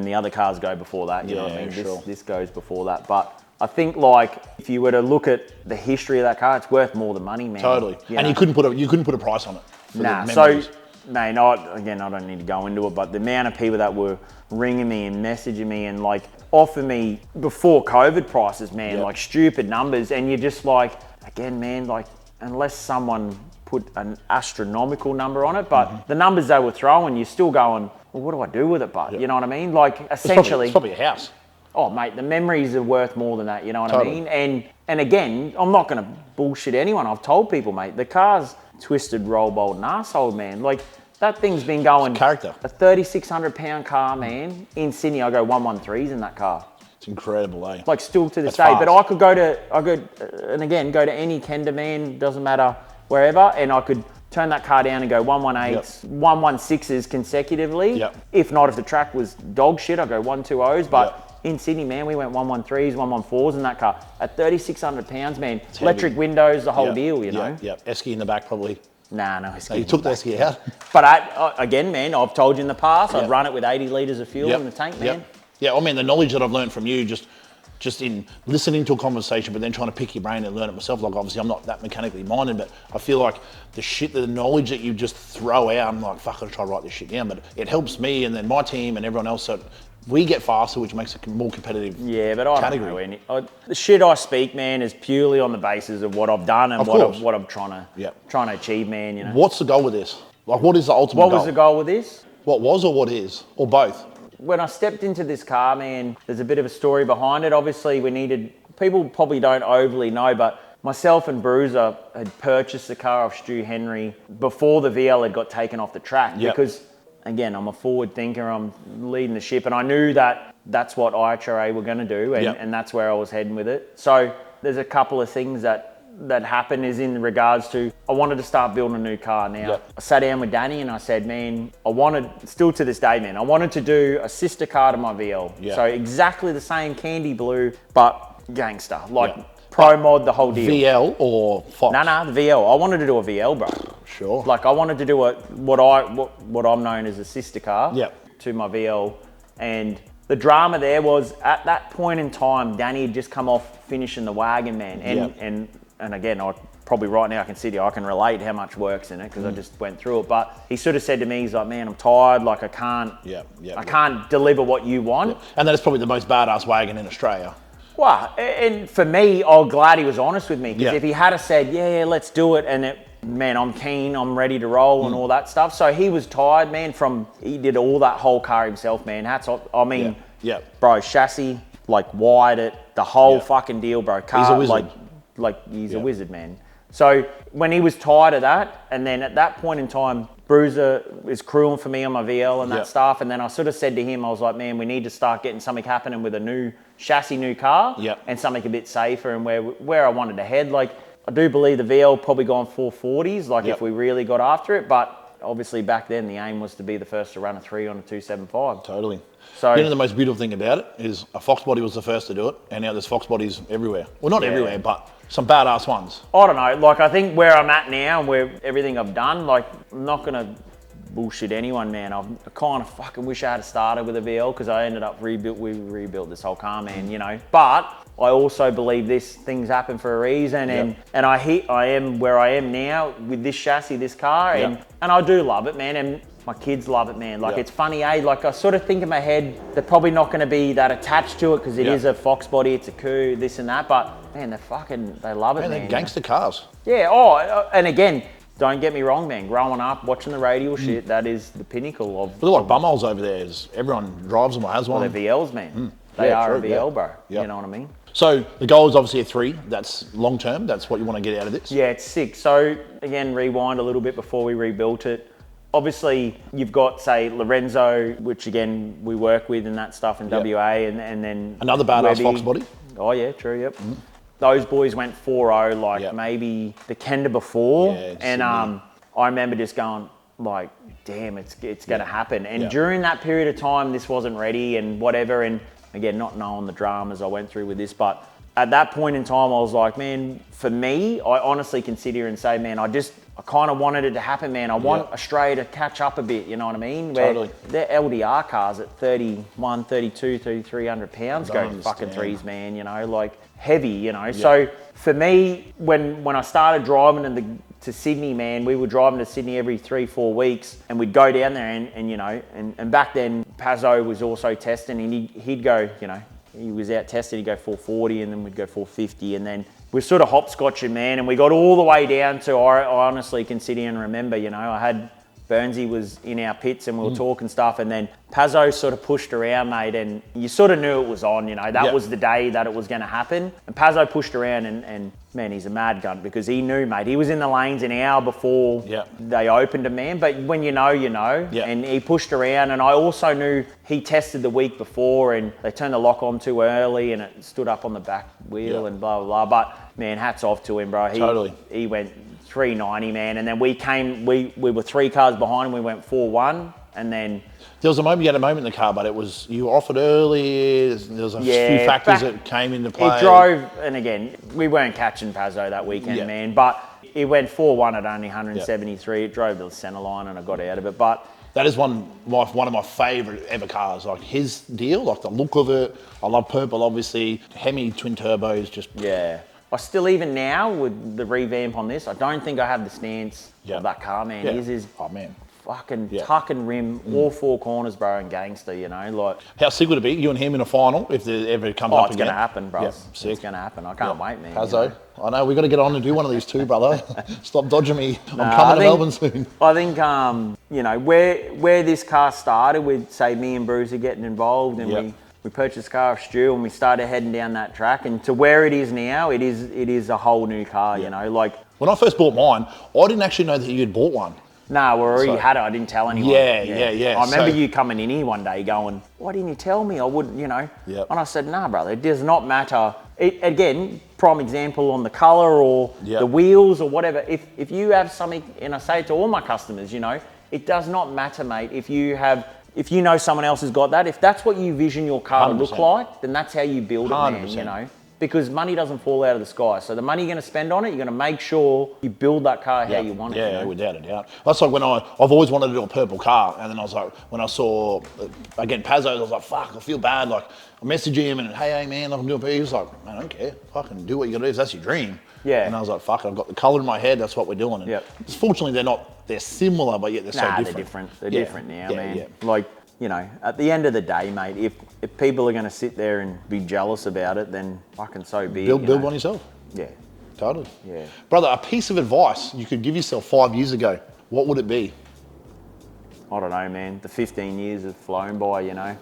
the other cars go before that, you know what I mean? Sure. This goes before that. But I think, like, if you were to look at the history of that car, it's worth more than money, man. Totally. And you couldn't put a price on it. Nah, so, man, I don't need to go into it, but the amount of people that were ringing me and messaging me and, like, offering me before COVID prices, man, like, stupid numbers. And you're just like, again, man, like, unless someone put an astronomical number on it, but the numbers they were throwing, you're still going, well, what do I do with it, bud? You know what I mean? Like, essentially... It's probably a house. Oh, mate, the memories are worth more than that, you know what I mean? And again, I'm not going to bullshit anyone. I've told people, mate, the car's twisted, roll, bolt, and arsehole, man. Like, that thing's been going... It's character. A 3,600-pound car, man. In Sydney, I go 113s in that car. It's incredible, eh? Like, still to this day. Fast. But I could go to any Kenda, man, doesn't matter, wherever, and I could... turn that car down and go 118s, 116s consecutively. If not, if the track was dog shit, I'd go 120s. But in Sydney, man, we went 113s, 114s in that car. At 3,600 pounds, man. It's electric heavy. Windows, the whole deal, you know? Esky in the back, probably. Nah, no Esky. You took the Esky out. But again, man, I've told you in the past, I'd run it with 80 litres of fuel in the tank, man. Yeah, I mean, the knowledge that I've learned from you, just in listening to a conversation, but then trying to pick your brain and learn it myself. Like, obviously, I'm not that mechanically minded, but I feel like the knowledge that you just throw out, I'm like, fuck, I gotta try to write this shit down. But it helps me and then my team and everyone else, so we get faster, which makes it more competitive. Yeah, but I don't know any. The shit I speak, man, is purely on the basis of what I've done and what I'm trying to achieve, man. You know. What's the goal with this? Like, what is the ultimate goal? What was the goal with this? What was or what is? Or both? When I stepped into this car, man, there's a bit of a story behind it. Obviously, people probably don't overly know, but myself and Bruiser had purchased the car off Stu Henry before the VL had got taken off the track. Because, again, I'm a forward thinker, I'm leading the ship, and I knew that that's what IHRA were going to do, and that's where I was heading with it. So there's a couple of things that happened is in regards to, I wanted to start building a new car now. I sat down with Danny and I said, man, still to this day, man, I wanted to do a sister car to my VL. So exactly the same candy blue, but gangster, like pro mod, the whole deal. VL or Fox? Nah, the VL. I wanted to do a VL, bro. Sure. Like, I wanted to do what I'm known as a sister car to my VL. And the drama there was, at that point in time, Danny had just come off finishing the wagon, man. And again, probably right now I can sit here, I can relate how much work's in it because I just went through it. But he sort of said to me, he's like, man, I'm tired, like I can't deliver what you want. And that is probably the most badass wagon in Australia. Well, and for me, I'm glad he was honest with me, because if he had have said, yeah, let's do it, and man, I'm keen, I'm ready to roll and all that stuff. So he was tired, man, he did all that whole car himself, man. Hats off. I mean, bro, chassis, like wired it, the whole fucking deal, bro. Car, he's a wizard. He's a wizard, man. So when he was tired of that, and then at that point in time, Bruiser is crewing for me on my VL and that stuff. And then I sort of said to him, I was like, man, we need to start getting something happening with a new chassis, new car, and something a bit safer and where I wanted to head. Like, I do believe the VL probably gone 440s, like if we really got after it. But obviously back then the aim was to be the first to run a 3 on a 275. Totally. So, the most beautiful thing about it is a Fox body was the first to do it, and now there's Fox bodies everywhere. Well, not everywhere, but some badass ones. I don't know. Like, I think where I'm at now and where everything I've done, like, I'm not going to bullshit anyone, man. I kind of fucking wish I had started with a VL, because I ended up we rebuilt this whole car, man, you know. But I also believe things happen for a reason, and I am where I am now with this chassis, this car, and I do love it, man. And my kids love it, man. Like, it's funny, like I sort of think in my head, they're probably not going to be that attached to it because it is a Fox body, it's a coup, this and that. But man, they love it, man. They're gangster cars. Yeah. And again, don't get me wrong, man. Growing up, watching the radial shit, that is the pinnacle of. They're like bumholes over there. Everyone drives them or has one. Well, they're VLs, man. They are a VL, bro. You know what I mean? So the goal is obviously a 3. That's long term. That's what you want to get out of this. Yeah, it's 6. So again, rewind a little bit before we rebuilt it. Obviously, you've got, say, Lorenzo, which again we work with and that stuff in WA, and then another badass Webby. Fox body. Oh yeah, true. Yep. Those boys went 4.0 like maybe the Kenda before, and I remember just going like, damn, it's going to happen. And during that period of time, this wasn't ready and whatever. And again, not knowing the dramas I went through with this, but at that point in time, I was like, man, for me, I honestly can sit here and say, man, I kind of wanted it to happen, man. I want Australia to catch up a bit, you know what I mean? Where their LDR cars at 31, 32, 3,300 pounds go fucking 3s, man, you know, like heavy, you know. So for me, when I started driving to Sydney, man, we were driving to Sydney every 3-4 weeks, and we'd go down there and you know, and back then Pazzo was also testing, and he'd go, you know, he was out testing, he'd go 440, and then we'd go 450, and then we're sort of hopscotching, man, and we got all the way down to, I honestly can sit here and remember, you know, I had Burnsy was in our pits and we were talking stuff, and then Pazzo sort of pushed around, mate, and you sort of knew it was on, you know, that was the day that it was going to happen. And Pazzo pushed around, and man, he's a mad gun, because he knew, mate, he was in the lanes an hour before they opened him, man. But when you know, you know. And he pushed around, and I also knew he tested the week before, and they turned the lock on too early, and it stood up on the back wheel and blah, blah, blah. But man, hats off to him, bro. He went 390, man, and then we were 3 cars behind him. We went 4-1, and then there was a moment, you had a moment in the car, but it was, you were offered early. There was a few factors that came into play. It drove, and again, we weren't catching Pazzo that weekend, man, but it went 4-1 at only 173. It drove to the centre line, and I got out of it. But that is one of my favourite ever cars. Like his deal, like the look of it. I love purple, obviously. Hemi twin turbos, just I still, even now with the revamp on this, I don't think I have the stance of that car, man. His is fucking tuck and rim, all 4 corners, bro, and gangster, you know. Like, how sick would it be, you and him in a final, if there ever comes up again? It's going to happen, bro. It's going to happen. I can't wait, man. Pazzo, you know? I know, we've got to get on and do one of these too, brother. Stop dodging me. I'm coming to Melbourne soon. I think, you know, where this car started with, say, me and Bruiser getting involved, and we purchased a car off Stu, and we started heading down that track, and to where it is now, it is a whole new car, you know. Like, when I first bought mine, I didn't actually know that you had bought one. No, we already had it. I didn't tell anyone. Yeah. I remember you coming in here one day going, why didn't you tell me? I wouldn't, you know. And I said, nah, brother, it does not matter. Again, prime example on the colour or the wheels or whatever. If you have something, and I say it to all my customers, you know, it does not matter, mate. If you know someone else has got that, if that's what you vision your car to look like, then that's how you build it, man, you know. because money doesn't fall out of the sky. So the money you're going to spend on it, you're going to make sure you build that car how you want it. Yeah, without a doubt. That's like when I've always wanted to do a purple car, and then I was like, when I saw, again, Pazos, I was like, fuck, I feel bad. Like, I messaged him and, hey man, I'm doing, he was like, man, I don't care. Fucking do what you got to do. If that's your dream. Yeah. And I was like, fuck, I've got the colour in my head. That's what we're doing. And fortunately, they're similar, but yet they're so different. They're different. They're different now, man. Yeah. Like, you know, at the end of the day, mate, if people are going to sit there and be jealous about it, then fucking so be it. Build one yourself. Yeah. Totally. Yeah. Brother, a piece of advice you could give yourself 5 years ago, what would it be? I don't know, man. The 15 years have flown by, you know.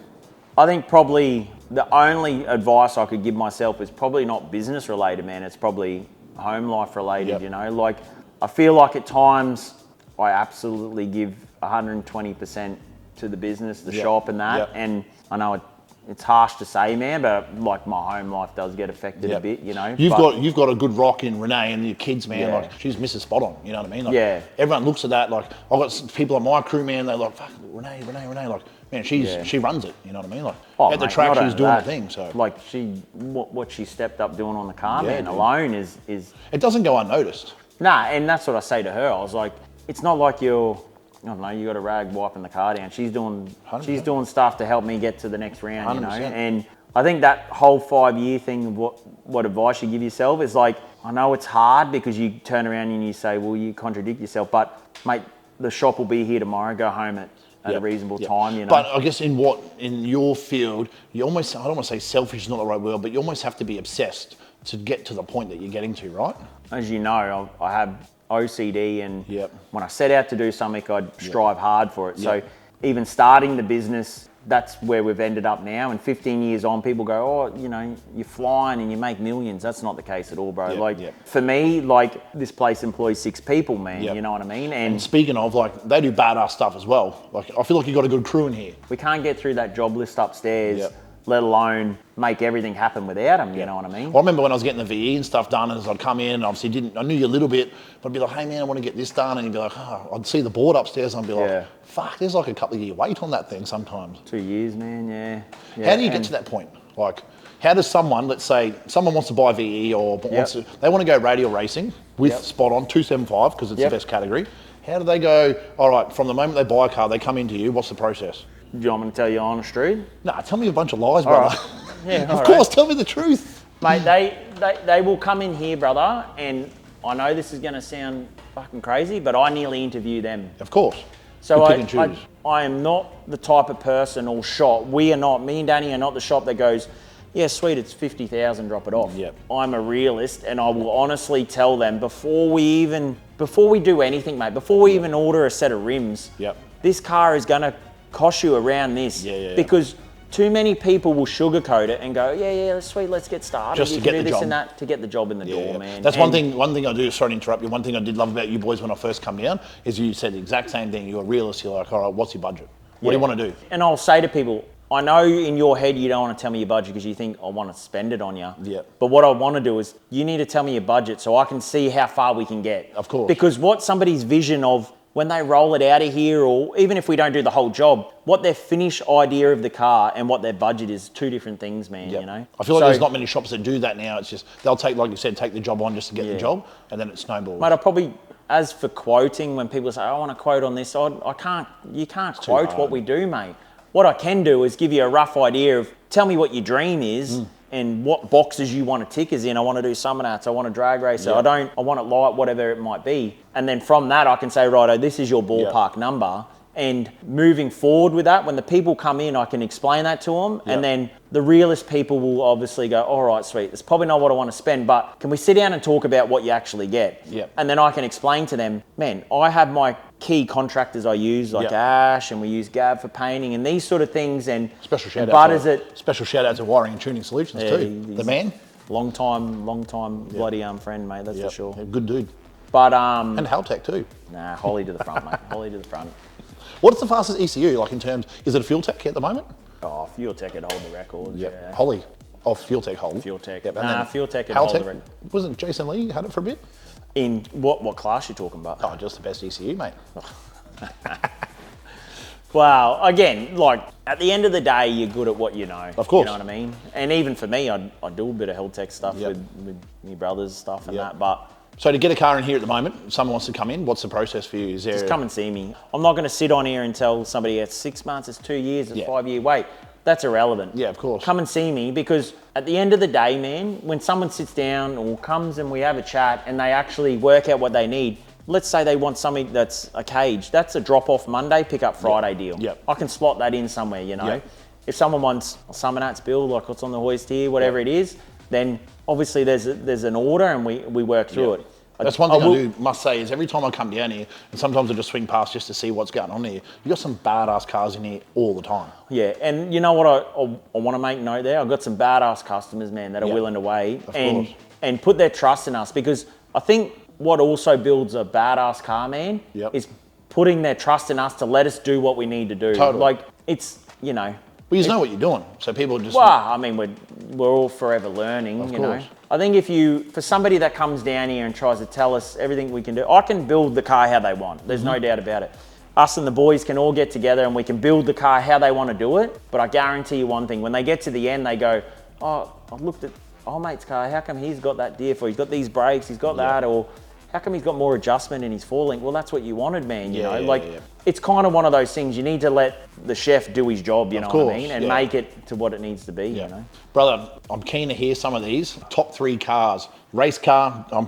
I think probably the only advice I could give myself is probably not business related, man. It's probably home life related, you know. Like, I feel like at times I absolutely give 120% to the business, the shop and that. And I know it's harsh to say, man, but like my home life does get affected a bit, you know. You've got a good rock in Renee and your kids, man. Like, she's Mrs. Spot On, you know what I mean? Like, everyone looks at that, like, I've got people on my crew, man, they're like, fuck, Renee, like, man, she runs it, you know what I mean? Like, at the track, she's doing the thing, so. Like, what she stepped up doing on the car, man, alone is... It doesn't go unnoticed. Nah, and that's what I say to her. I was like, it's not like you're... I don't know, you got a rag wiping the car down. She's doing 100%. Stuff to help me get to the next round, 100%. You know. And I think that whole 5-year thing of what advice you give yourself is like, I know it's hard because you turn around and you say, well, you contradict yourself, but mate, the shop will be here tomorrow. Go home at a reasonable time, you know. But I guess in your field, you almost, I don't want to say selfish is not the right word, but you almost have to be obsessed to get to the point that you're getting to, right? As you know, I have OCD, and when I set out to do something, I'd strive hard for it. So even starting the business, that's where we've ended up now. And 15 years on, people go, oh, you know, you're flying and you make millions. That's not the case at all, bro. For me, like, this place employs 6 people, man. You know what I mean? And speaking of, like, they do badass stuff as well. Like, I feel like you've got a good crew in here. We can't get through that job list upstairs, let alone make everything happen without them, you know what I mean? I remember when I was getting the VE and stuff done, as I'd come in, obviously I knew you a little bit, but I'd be like, hey man, I want to get this done, and you'd be like, oh, I'd see the board upstairs, and I'd be like, fuck, there's like a couple of year wait on that thing sometimes. 2 years, man, How do you get to that point? Like, how does someone, let's say, someone wants to buy VE or they want to go radial racing with Spot On 275 because it's the best category. How do they go, all right, from the moment they buy a car, they come into you, what's the process? Do you want me to tell you honest truth? Nah, tell me a bunch of lies, brother. Right. Of course, tell me the truth. Mate, they will come in here, brother, and I know this is going to sound fucking crazy, but I nearly interview them. Of course. So I am not the type of person or shop, me and Danny are not the shop that goes, yeah, sweet, it's 50,000, drop it off. I'm a realist, and I will honestly tell them before we do anything, mate, before we even order a set of rims, this car is going to cost you around this. Because too many people will sugarcoat it and go, yeah, sweet, let's get started. Just to get the this job. And that to get the job in the door, man. That's one thing I do, sorry to interrupt you, one thing I did love about you boys when I first come down is you said the exact same thing. You're a realist, you're like, all right, what's your budget? What do you want to do? And I'll say to people, I know in your head you don't want to tell me your budget because you think I want to spend it on you. But what I want to do is you need to tell me your budget so I can see how far we can get. Of course. Because what somebody's vision of when they roll it out of here, or even if we don't do the whole job, what their finished idea of the car and what their budget is, 2 different things, man, you know? I feel like there's not many shops that do that now. It's just, they'll take, like you said, take the job on just to get the job, and then it snowballs. Mate, I probably, as for quoting, when people say, I want to quote on this, you can't quote what we do, mate. What I can do is give you a rough idea of, tell me what your dream is, and what boxes you want to tick as in, I want to do summer nats, I want to drag racer, I want it light, whatever it might be. And then from that, I can say, righto, this is your ballpark number. And moving forward with that, when the people come in, I can explain that to them. And then the realist people will obviously go, all right, sweet, it's probably not what I want to spend, but can we sit down and talk about what you actually get? And then I can explain to them, man, I have my key contractors I use, like Ash, and we use Gav for painting and these sort of things. And special shout out to Wiring and Tuning Solutions too. The man. Long time bloody friend, mate, that's for sure. Good dude. But and Haltech too. Nah, Holly to the front, mate. Holly to the front. What's the fastest ECU, like in terms, is it a Fuel Tech at the moment? Oh, Fuel Tech would hold the record. Holly, Fuel Tech hold. Fuel Tech. Fuel Tech would hold the record. Wasn't Jason Lee had it for a bit? In what class you talking about? Oh, just the best ECU, mate. Well, again, like at the end of the day, you're good at what you know. Of course. You know what I mean? And even for me, I do a bit of health tech stuff with my brother's stuff and that. But so to get a car in here at the moment, if someone wants to come in, what's the process for you? Is there... Just come and see me. I'm not going to sit on here and tell somebody it's 6 months, it's 2 years, it's 5 year wait. That's irrelevant. Yeah, of course. Come and see me, because at the end of the day, man, when someone sits down or comes and we have a chat and they actually work out what they need, let's say they want something that's a cage. That's a drop-off Monday, pick-up Friday deal. Yep. I can slot that in somewhere, you know. Yep. If someone wants a summer nuts build, like what's on the hoist here, whatever it is, then obviously there's an order and we work through it. That's one thing I do must say is every time I come down here, and sometimes I just swing past just to see what's going on here, you got some badass cars in here all the time. Yeah, and you know what I want to make note there? I've got some badass customers, man, that are willing to wait and put their trust in us, because I think what also builds a badass car, man, is putting their trust in us to let us do what we need to do. Totally. Like, it's, you know... Well, you know what you're doing, so people just... Well, I mean, we're all forever learning, you know. I think for somebody that comes down here and tries to tell us everything we can do, I can build the car how they want. There's no doubt about it. Us and the boys can all get together and we can build the car how they want to do it. But I guarantee you one thing, when they get to the end, they go, oh, I've looked at old mate's car, how come he's got that diff, or he's got these brakes, he's got that, or how come he's got more adjustment in his forelink? Well, that's what you wanted, man, you know? It's kind of one of those things, you need to let the chef do his job, you know what I mean? And make it to what it needs to be, you know? Brother, I'm keen to hear some of these. Top 3 cars. Race car, I'm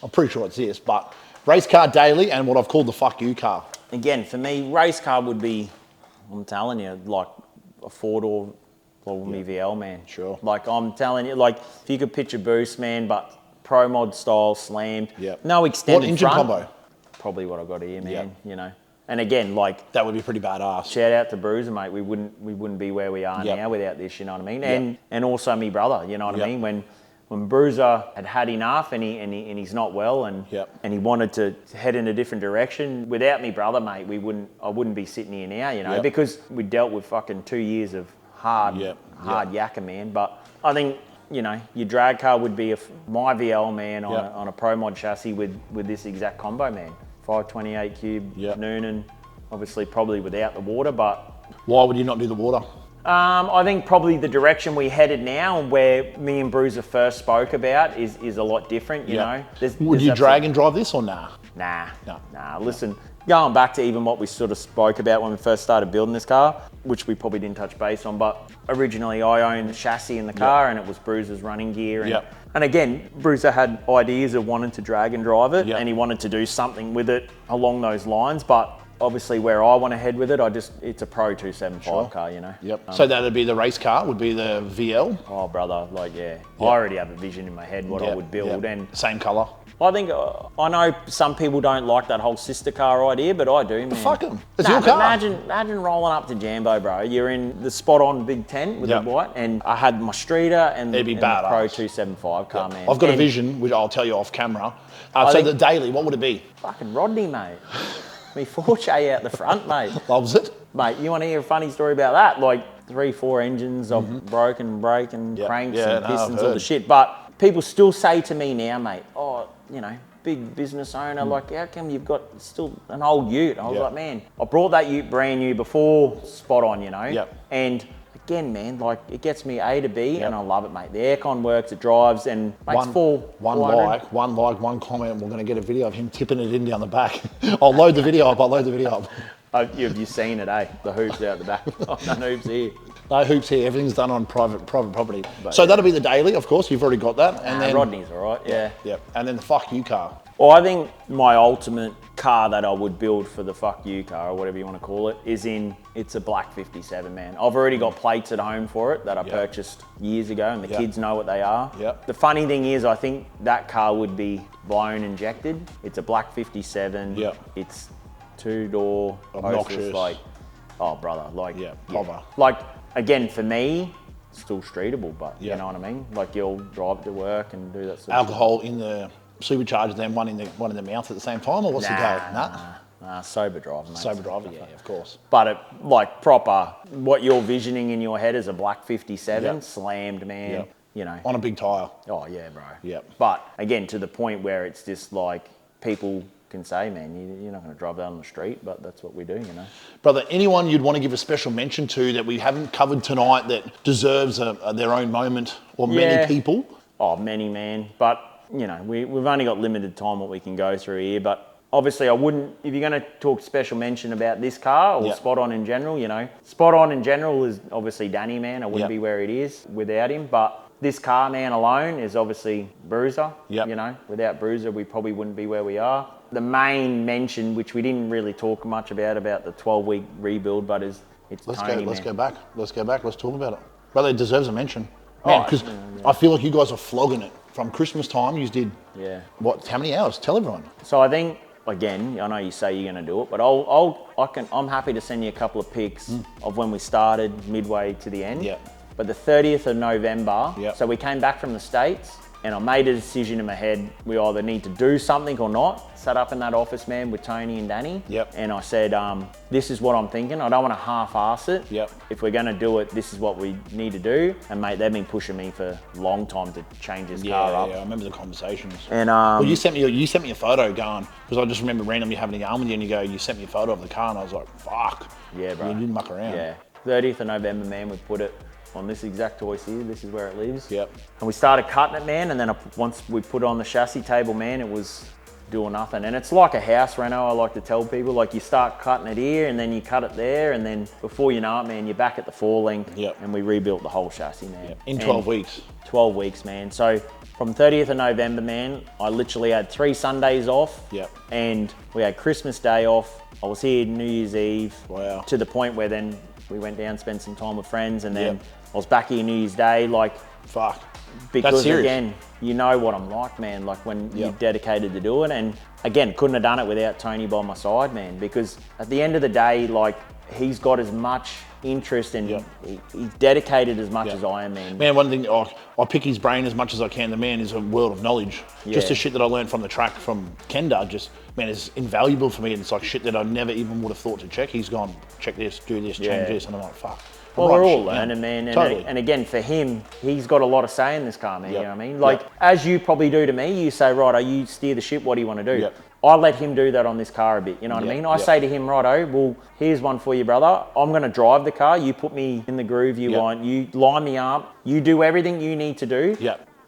pretty sure it's this, but race car daily and what I've called the fuck you car. Again, for me, race car would be, I'm telling you, like a 4-door me VL, man. Sure. Like, I'm telling you, like, if you could pitch a boost, man, but Pro Mod style, slammed. No extended What engine front. combo? Probably what I got here, man, you know. And again, like... That would be pretty badass. Shout out to Bruiser, mate. We wouldn't be where we are now without this, you know what I mean? And also me brother, you know what I mean? When Bruiser had enough and he's not well and he wanted to head in a different direction, without me brother, mate, I wouldn't be sitting here now, you know, because we dealt with fucking 2 years of hard yakka, man. But I think, you know, your drag car would be my VL, man, on a Pro Mod chassis with this exact combo, man. 528 cube, Noonan, obviously probably without the water, but... Why would you not do the water? I think probably the direction we headed now, where me and Bruiser first spoke about, is a lot different, you know. Would you drag and drive this or nah? Nah. Listen, going back to even what we sort of spoke about when we first started building this car, which we probably didn't touch base on, but originally I owned the chassis in the car and it was Bruiser's running gear. And again, Bruiser had ideas of wanting to drag and drive it and he wanted to do something with it along those lines, but obviously where I want to head with it, it's a Pro 275 car, you know. So that'd be the race car, would be the VL? Oh, brother, like, I already have a vision in my head what I would build. And same colour? I think, I know some people don't like that whole sister car idea, but I do, man. Fuck them. It's your car. Imagine rolling up to Jambo, bro. You're in the spot-on big tent with the white, and I had my streeter and the Pro 275 car, man. I've got a vision, which I'll tell you off camera. So the daily, what would it be? Fucking Rodney, mate. Me 4J out the front, mate. Loves it. Mate, you want to hear a funny story about that? Like 3-4 engines of broken brake and cranks and pistons, all the shit. But people still say to me now, mate, oh, you know, big business owner, like, how come you've got still an old ute? I was like, man, I brought that ute brand new before, spot on, you know? And again, man, like, it gets me A to B and I love it, mate. The aircon works, it drives, and makes one like, one comment, we're going to get a video of him tipping it in down the back. I'll load the video up, Have you seen it, eh? The hoops out the back. No hoops here. No hoops here. Everything's done on private property. But so that'll be the daily, of course. You've already got that. And then Rodney's all right, yeah. And then the fuck you car. Well, I think my ultimate car that I would build for the fuck you car, or whatever you want to call it, it's a black 57, man. I've already got plates at home for it that I purchased years ago, and the kids know what they are. The funny thing is, I think that car would be blown injected. It's a black 57. It's 2-door, obnoxious, like, oh brother, like, proper. Like, again, for me, still streetable, but you know what I mean? Like, you'll drive to work and do that sort of alcohol in the supercharged, then one in the mouth at the same time, or what's the go? Nah, sober driver, mate. Sober driver, yeah, of course. But like proper, what you're visioning in your head is a black 57, slammed, man, you know. On a big tyre. Oh yeah, bro. But again, to the point where it's just like, people can say, man. You're not going to drive that on the street, but that's what we do, you know. Brother, anyone you'd want to give a special mention to that we haven't covered tonight that deserves their own moment, or many people? Oh, many, man. But, you know, we've only got limited time what we can go through here, but obviously I wouldn't, if you're going to talk special mention about this car or Spot On in general, you know, Spot On in general is obviously Danny, man. I wouldn't be where it is without him, but this car, man, alone is obviously Bruiser. You know, without Bruiser, we probably wouldn't be where we are. The main mention, which we didn't really talk much about the 12-week rebuild, but it's Tony, Let's go back. Let's talk about it. Brother, it deserves a mention. Man, because I feel like you guys are flogging it. From Christmas time, you did, how many hours? Tell everyone. So I think, again, I know you say you're going to do it, but I'm happy to send you a couple of pics of when we started midway to the end. But the 30th of November, so we came back from the States and I made a decision in my head. We either need to do something or not. Sat up in that office, man, with Tony and Danny. And I said, this is what I'm thinking. I don't want to half-ass it. If we're going to do it, this is what we need to do. And mate, they've been pushing me for a long time to change his car up. Yeah, I remember the conversations. And well, you sent me a photo going, because I just remember randomly having a yarn with you and you sent me a photo of the car and I was like, fuck. Yeah, bro. You didn't muck around. Yeah. 30th of November, man, we put it on this exact hoist here. This is where it lives. And we started cutting it, man, and then once we put it on the chassis table, man, it was doing nothing. And it's like a house, Reno, I like to tell people. Like, you start cutting it here and then you cut it there, and then before you know it, man, you're back at the 4-link. And we rebuilt the whole chassis, man. In 12 weeks. 12 weeks, man. So from 30th of November, man, I literally had 3 Sundays off. And we had Christmas Day off. I was here New Year's Eve. Wow. To the point where then we went down, spent some time with friends, and then I was back here New Year's Day, like, fuck. Because again, you know what I'm like, man, like when you're dedicated to do it. And again, couldn't have done it without Tony by my side, man, because at the end of the day, like, he's got as much interest and he's dedicated as much as I am, man. Man, one thing, I pick his brain as much as I can. The man is a world of knowledge. Just the shit that I learned from the track from Kenda, just, man, is invaluable for me. And it's like shit that I never even would have thought to check. He's gone, check this, do this, change this. And I'm like, fuck. Well, we're all learning, man. And, and again, for him, he's got a lot of say in this car, man. You know what I mean? Like, as you probably do to me, you say, righto, you steer the ship, what do you want to do? I let him do that on this car a bit, you know what I mean? I say to him, righto, well, here's one for you, brother. I'm going to drive the car. You put me in the groove you want. You line me up. You do everything you need to do.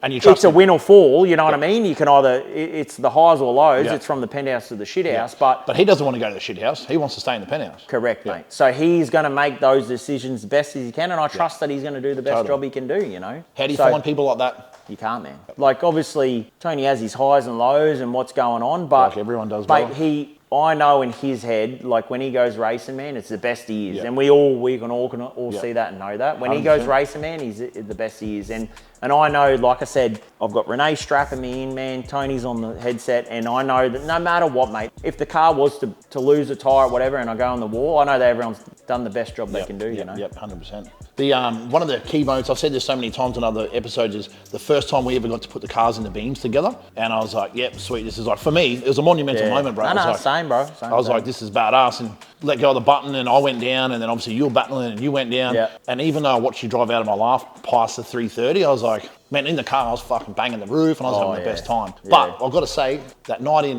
And you trust it's a win or fall, you know what I mean? You can either, it's the highs or lows. It's from the penthouse to the shit house. But he doesn't want to go to the shit house. He wants to stay in the penthouse. Correct, mate. So he's going to make those decisions the best as he can. And I trust that he's going to do the best job he can do, you know? How do you find people like that? You can't, man. Like, obviously, Tony has his highs and lows and what's going on. But like everyone does, mate, I know in his head, like when he goes racing, man, it's the best he is. And we can all see that and know that. When 100%. He goes racing, man, he's the best he is. And I know, like I said, I've got Renee strapping me in, man. Tony's on the headset. And I know that no matter what, mate, if the car was to lose a tyre or whatever and I go on the wall, I know that everyone's done the best job they can do, you know? 100%. The one of the key moments, I've said this so many times in other episodes, is the first time we ever got to put the cars in the beams together. And I was like, yep, sweet. This is like, for me, it was a monumental moment, bro. Same, bro. I was like, this is badass. And let go of the button and I went down, and then obviously you were battling and you went down. And even though I watched you drive out of my life past the 330, I was like, man, in the car, I was fucking banging the roof and I was having the best time. But I've got to say, that night in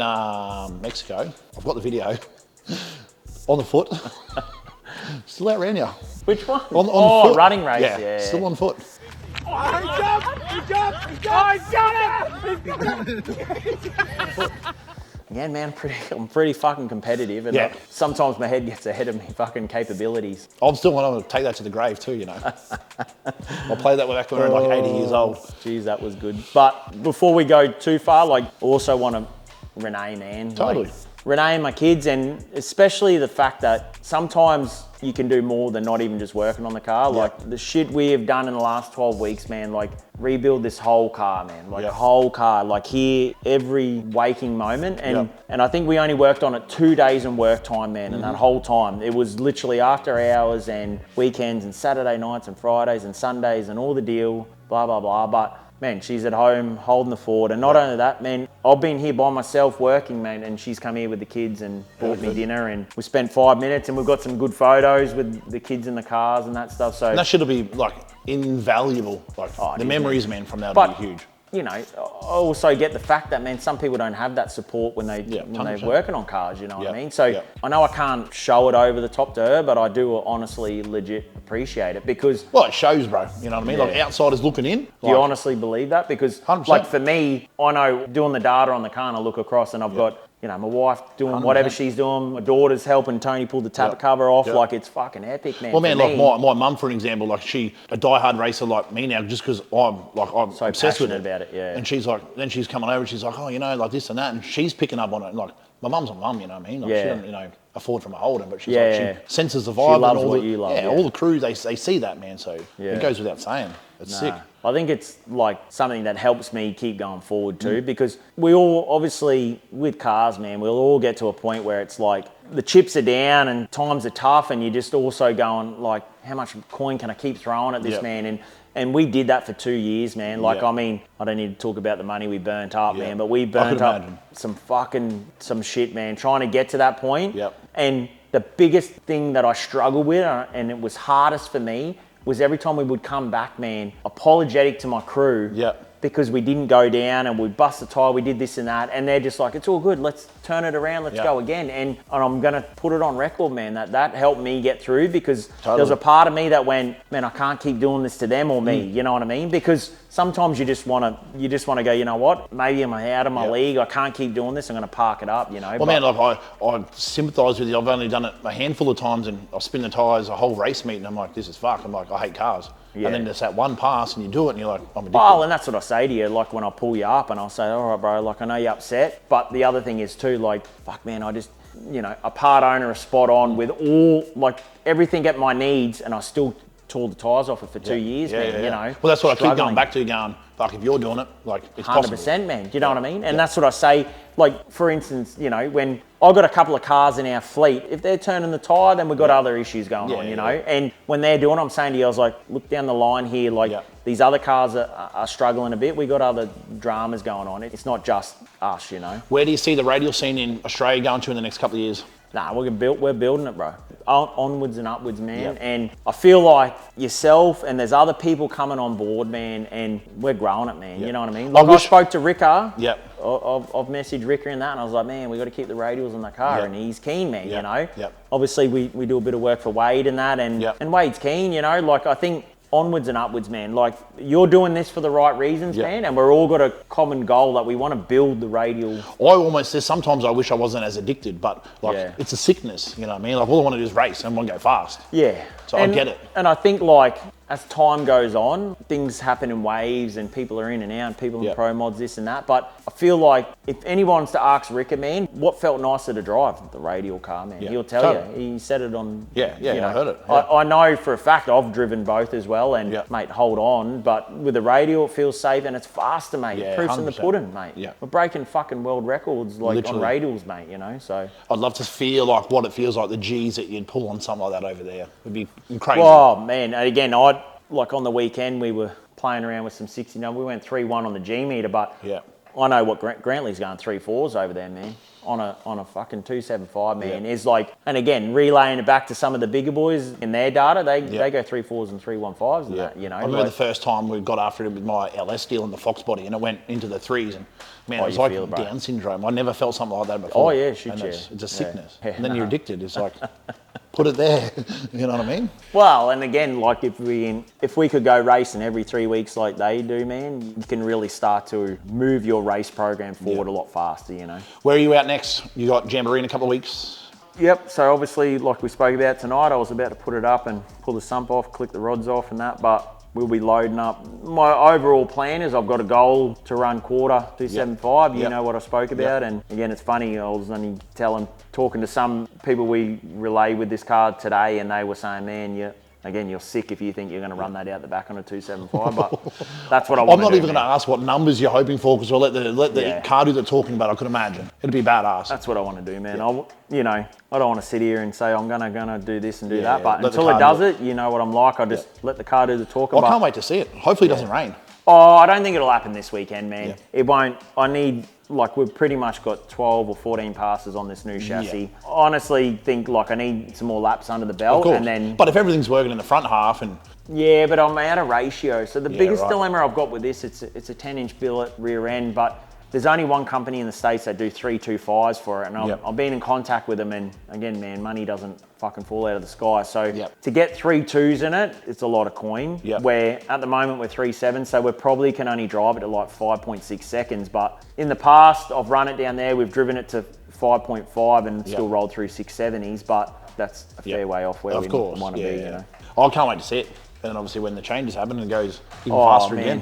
Mexico, I've got the video, on the foot, still out around you. Which one? On the foot. Running race, yeah. Still on foot. Oh, he jumped! Yeah, man, I'm pretty fucking competitive, and sometimes my head gets ahead of me fucking capabilities. I'm still going to take that to the grave too, you know. I'll play that back when I'm like 80 years old. Jeez, that was good. But before we go too far, like, also want to Renee, man. Totally. Like, Renee and my kids, and especially the fact that sometimes you can do more than not even just working on the car. Like the shit we have done in the last 12 weeks, man, like rebuild this whole car, man, like whole car, like here every waking moment. And I think we only worked on it 2 days in work time, man. And that whole time it was literally after hours and weekends and Saturday nights and Fridays and Sundays and all the deal, blah, blah, blah. But man, she's at home holding the fort. And not only that, man, I've been here by myself working, man, and she's come here with the kids and bought me dinner, and we spent 5 minutes and we've got some good photos with the kids in the cars and that stuff. So and that should be like invaluable. Like the memories, man, from that would be huge. you know, I also get the fact that, man, some people don't have that support when they're working on cars, you know what I mean? So I know I can't show it over the top to her, but I do honestly legit appreciate it because... Well, it shows, bro. You know what I mean? Like outsiders looking in. Do you honestly believe that? Because 100%. like for me, I know doing the data on the car and I look across and I've got, you know, my wife doing 100%. Whatever she's doing, my daughter's helping Tony pull the tapper cover off. Like it's fucking epic, man. Well, man, like my mum, for an example, like she, a diehard racer like me now, just because I'm so obsessed with it. About it, yeah. And she's like, then she's coming over and she's like, oh, you know, like this and that, and she's picking up on it. And like my mum's a mum, you know what I mean? Like she doesn't, you know, afford from a Holden, but she's like, she senses the vibe. She loves and all what you love. Yeah, all the crews, they see that, man. So it goes without saying. It's sick. I think it's like something that helps me keep going forward too, because we all, obviously with cars, man, we'll all get to a point where it's like the chips are down and times are tough and you're just also going like, how much coin can I keep throwing at this, man? And we did that for 2 years, man. Like, I mean, I don't need to talk about the money we burnt up, man, but we burnt up some shit, man, trying to get to that point. And the biggest thing that I struggled with, and it was hardest for me, was every time we would come back, man, apologetic to my crew because we didn't go down and we bust the tyre, we did this and that, and they're just like, it's all good, let's turn it around, let's go again. And I'm going to put it on record, man, that helped me get through because there was a part of me that went, man, I can't keep doing this to them or me, you know what I mean? Because sometimes you just want to go, you know what, maybe I'm out of my league, I can't keep doing this, I'm going to park it up, you know. Well, man, like I sympathise with you. I've only done it a handful of times and I've spin the tyres a whole race meet and I'm like, this is fuck. I'm like, I hate cars. And then there's that one pass and you do it and you're like, I'm addicted. Well, and that's what I say to you, like when I pull you up and I'll say, all right, bro, like I know you're upset, but the other thing is too, like, fuck, man, I just, you know, a part owner, a spot on with all, like everything at my needs and I still tore the tyres off it for 2 years, man, you know. Well, that's what I keep going back to, going, fuck, if you're doing it, like, it's 100%, possible. Man, do you know what I mean? And that's what I say, like, for instance, you know, when I've got a couple of cars in our fleet, if they're turning the tyre, then we've got other issues going on, you know? And when they're doing it, I'm saying to you, I was like, look down the line here, like, these other cars are struggling a bit. We got other dramas going on. It's not just us, you know? Where do you see the radial scene in Australia going to in the next couple of years? Nah, we're building it, bro. Onwards and upwards, man. And I feel like yourself and there's other people coming on board, man, and we're growing it, man. You know what I mean? Like I spoke to Ricker. I've messaged Ricker in that, and I was like, man, we got to keep the radials in the car, and he's keen, man. You know. Obviously, we do a bit of work for Wade and that, and Wade's keen. You know, like I think. Onwards and upwards, man. Like, you're doing this for the right reasons, man, and we're all got a common goal that we want to build the radial. Sometimes I wish I wasn't as addicted, but like, it's a sickness, you know what I mean? Like, all I want to do is race and want to go fast. So I get it. And I think, like, as time goes on, things happen in waves and people are in and out and people in pro mods, this and that. But I feel like if anyone's to ask Ricker, man, what felt nicer to drive? The radial car, man. He'll tell you. He said it on... I heard it. I know for a fact I've driven both as well and, mate, hold on. But with the radial, it feels safe and it's faster, mate. Proof's in the pudding, mate. We're breaking fucking world records, like, literally, on radials, mate, you know, so... I'd love to feel like what it feels like, the G's that you'd pull on something like that over there. It'd be crazy. Oh, man. Again, like on the weekend, we were playing around with some 69. We went 3-1 on the G meter, but I know what Grantley's going 3-4s over there, man. On a fucking 275, man. Is like, and again, relaying it back to some of the bigger boys in their data, they go 3-4s and 3-1-5s and that, you know. I remember the first time we got after it with my LS deal and the Fox body, and it went into the 3s, and man, it was like Down syndrome. I never felt something like that before. Oh yeah, shit, it's a sickness. And then you're addicted. It's like, put it there. You know what I mean? Well, and again, like if we could go racing every 3 weeks like they do, man, you can really start to move your race program forward a lot faster, you know. Where are you out next? You got Jamboree in a couple of weeks? Yep, so obviously, like we spoke about tonight, I was about to put it up and pull the sump off, click the rods off and that, but we'll be loading up. My overall plan is I've got a goal to run quarter 275. You know what I spoke about. And again, it's funny, I was only talking to some people we relay with this car today, and they were saying, man, you're sick if you think you're going to run that out the back on a 275, but that's what I want to do. I'm not even going to ask what numbers you're hoping for, because we'll let the car do the talking, but I could imagine. It'd be badass. That's what I want to do, man. I don't want to sit here and say I'm gonna do this and do that, but until it does it, you know what I'm like. I just let the car do the talking. I can't wait to see it. Hopefully it doesn't rain. Oh, I don't think it'll happen this weekend, man. It won't. I need like we've pretty much got 12 or 14 passes on this new chassis. Honestly, think like I need some more laps under the belt, and then. But if everything's working in the front half and. Yeah, but I'm out of ratio. So the biggest dilemma I've got with this, it's a 10-inch billet rear end, but there's only one company in the States that do 325s for it, and I've been in contact with them, and again, man, money doesn't fucking fall out of the sky. So to get 3.2s in it, it's a lot of coin. Where at the moment we're 3.7, so we probably can only drive it at like 5.6 seconds. But in the past, I've run it down there, we've driven it to 5.5 and still rolled through 670s, but that's a fair way off where we want to be. You know? I can't wait to see it. And obviously when the changes happen, it goes even faster again.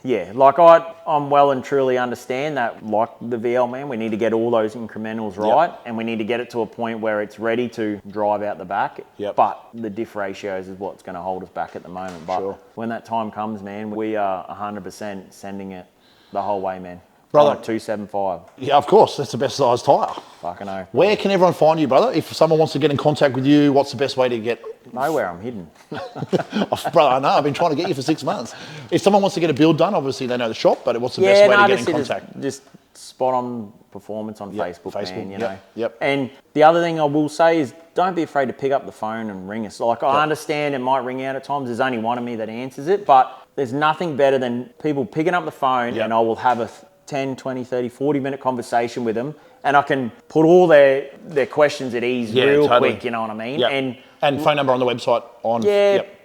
Yeah, like I'm well and truly understand that, like the VL, man, we need to get all those incrementals right, and we need to get it to a point where it's ready to drive out the back. But the diff ratios is what's going to hold us back at the moment. But when that time comes, man, we are 100% sending it the whole way, man. Brother, 275. Yeah, of course. That's the best size tyre. Fucking know. Where can everyone find you, brother? If someone wants to get in contact with you, what's the best way to get... Nowhere, I'm hidden. Brother, I know. I've been trying to get you for 6 months. If someone wants to get a build done, obviously they know the shop, but what's the best way to get in contact? Just spot on performance on Facebook, man, you know. Yep. And the other thing I will say is don't be afraid to pick up the phone and ring us. Like, I understand it might ring out at times. There's only one of me that answers it, but there's nothing better than people picking up the phone and I will have a 10, 20, 30, 40-minute conversation with them, and I can put all their questions at ease real quick, you know what I mean? And phone number on the website on...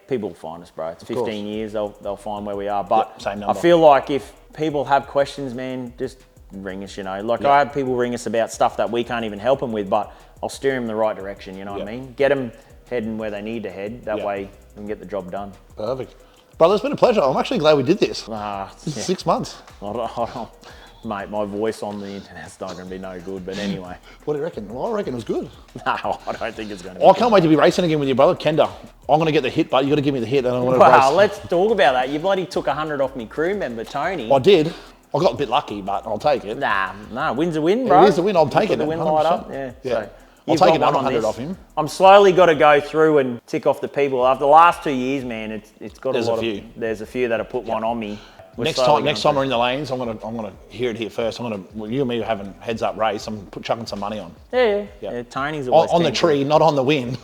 People will find us, bro. It's 15 years, they'll find where we are. But same number. I feel like if people have questions, man, just ring us, you know. Like I have people ring us about stuff that we can't even help them with, but I'll steer them in the right direction, you know what I mean? Get them heading where they need to head. That way we can get the job done. Perfect. Brother, it's been a pleasure. I'm actually glad we did this. 6 months. Mate, my voice on the internet's not going to be no good, but anyway. What do you reckon? Well, I reckon it was good. No, I don't think it's going to be I can't wait to be racing again with you, brother. Kenda, I'm going to get the hit, but you got to give me the hit. And I want to race. Let's talk about that. You bloody took 100 off me crew member, Tony. I did. I got a bit lucky, but I'll take it. Nah, win's a win, bro. It is a win. I'll take it. The win light up. So I'll take another 100 off him. I'm slowly got to go through and tick off the people. After the last 2 years, man, it's got a lot of... There's a few that have put one on me. Next time we're in the lanes, I'm gonna hear it here first. You and me are having heads up race. I'm chucking some money on. Yeah. Tony's always on the tree, not on the win.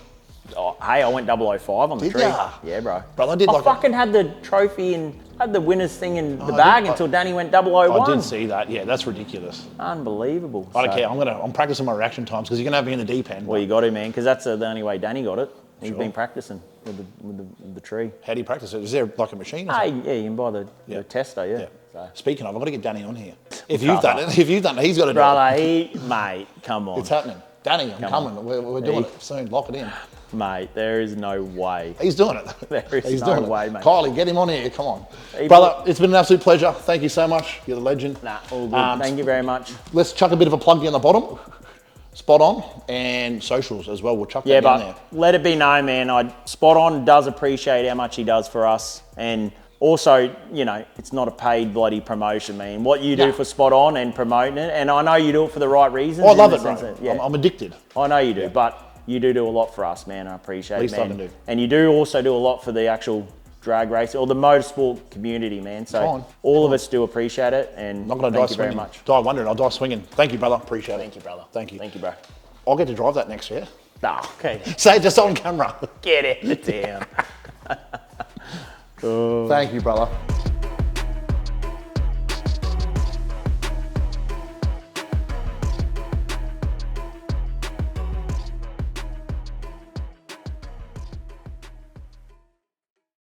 Oh, hey, I went 005 on the tree. Ya? Yeah, bro. I fucking had the trophy and had the winner's thing in the bag until Danny went 001. I did see that. Yeah, that's ridiculous. Unbelievable. I don't care. I'm practicing my reaction times because you're gonna have me in the deep end. Well, you got to, man, because that's the only way Danny got it. He's been practicing with the tree. How do you practice it? Is there like a machine? Yeah, you can buy the tester. So. Speaking of, I've got to get Danny on here. If you've done it, he's got to do it. Brother, mate, come on. It's happening. Danny, I'm coming. We're doing it soon. Lock it in. Mate, there is no way. He's doing it. There is no way, mate. Kylie, get him on here. Come on. Brother, it's been an absolute pleasure. Thank you so much. You're the legend. All good. Thank you very much. Let's chuck a bit of a plug on the bottom. Spot On and socials as well. We'll chuck that down there. Let it be known, man. Spot On does appreciate how much he does for us. And also, you know, it's not a paid bloody promotion, man. What you do for Spot On and promoting it, and I know you do it for the right reasons. I love it, bro. I'm addicted. I know you do, but you do a lot for us, man. I appreciate it, man. I can do. And you do also do a lot for the actual drag race or the motorsport community, man. So all of us do appreciate it, and thank you very much. Die wondering, I'll die swinging. Thank you, brother. Appreciate it. Thank you, brother. Thank you. Thank you, bro. I'll get to drive that next year. Okay. Say it just on camera. Get it down. Thank you, brother.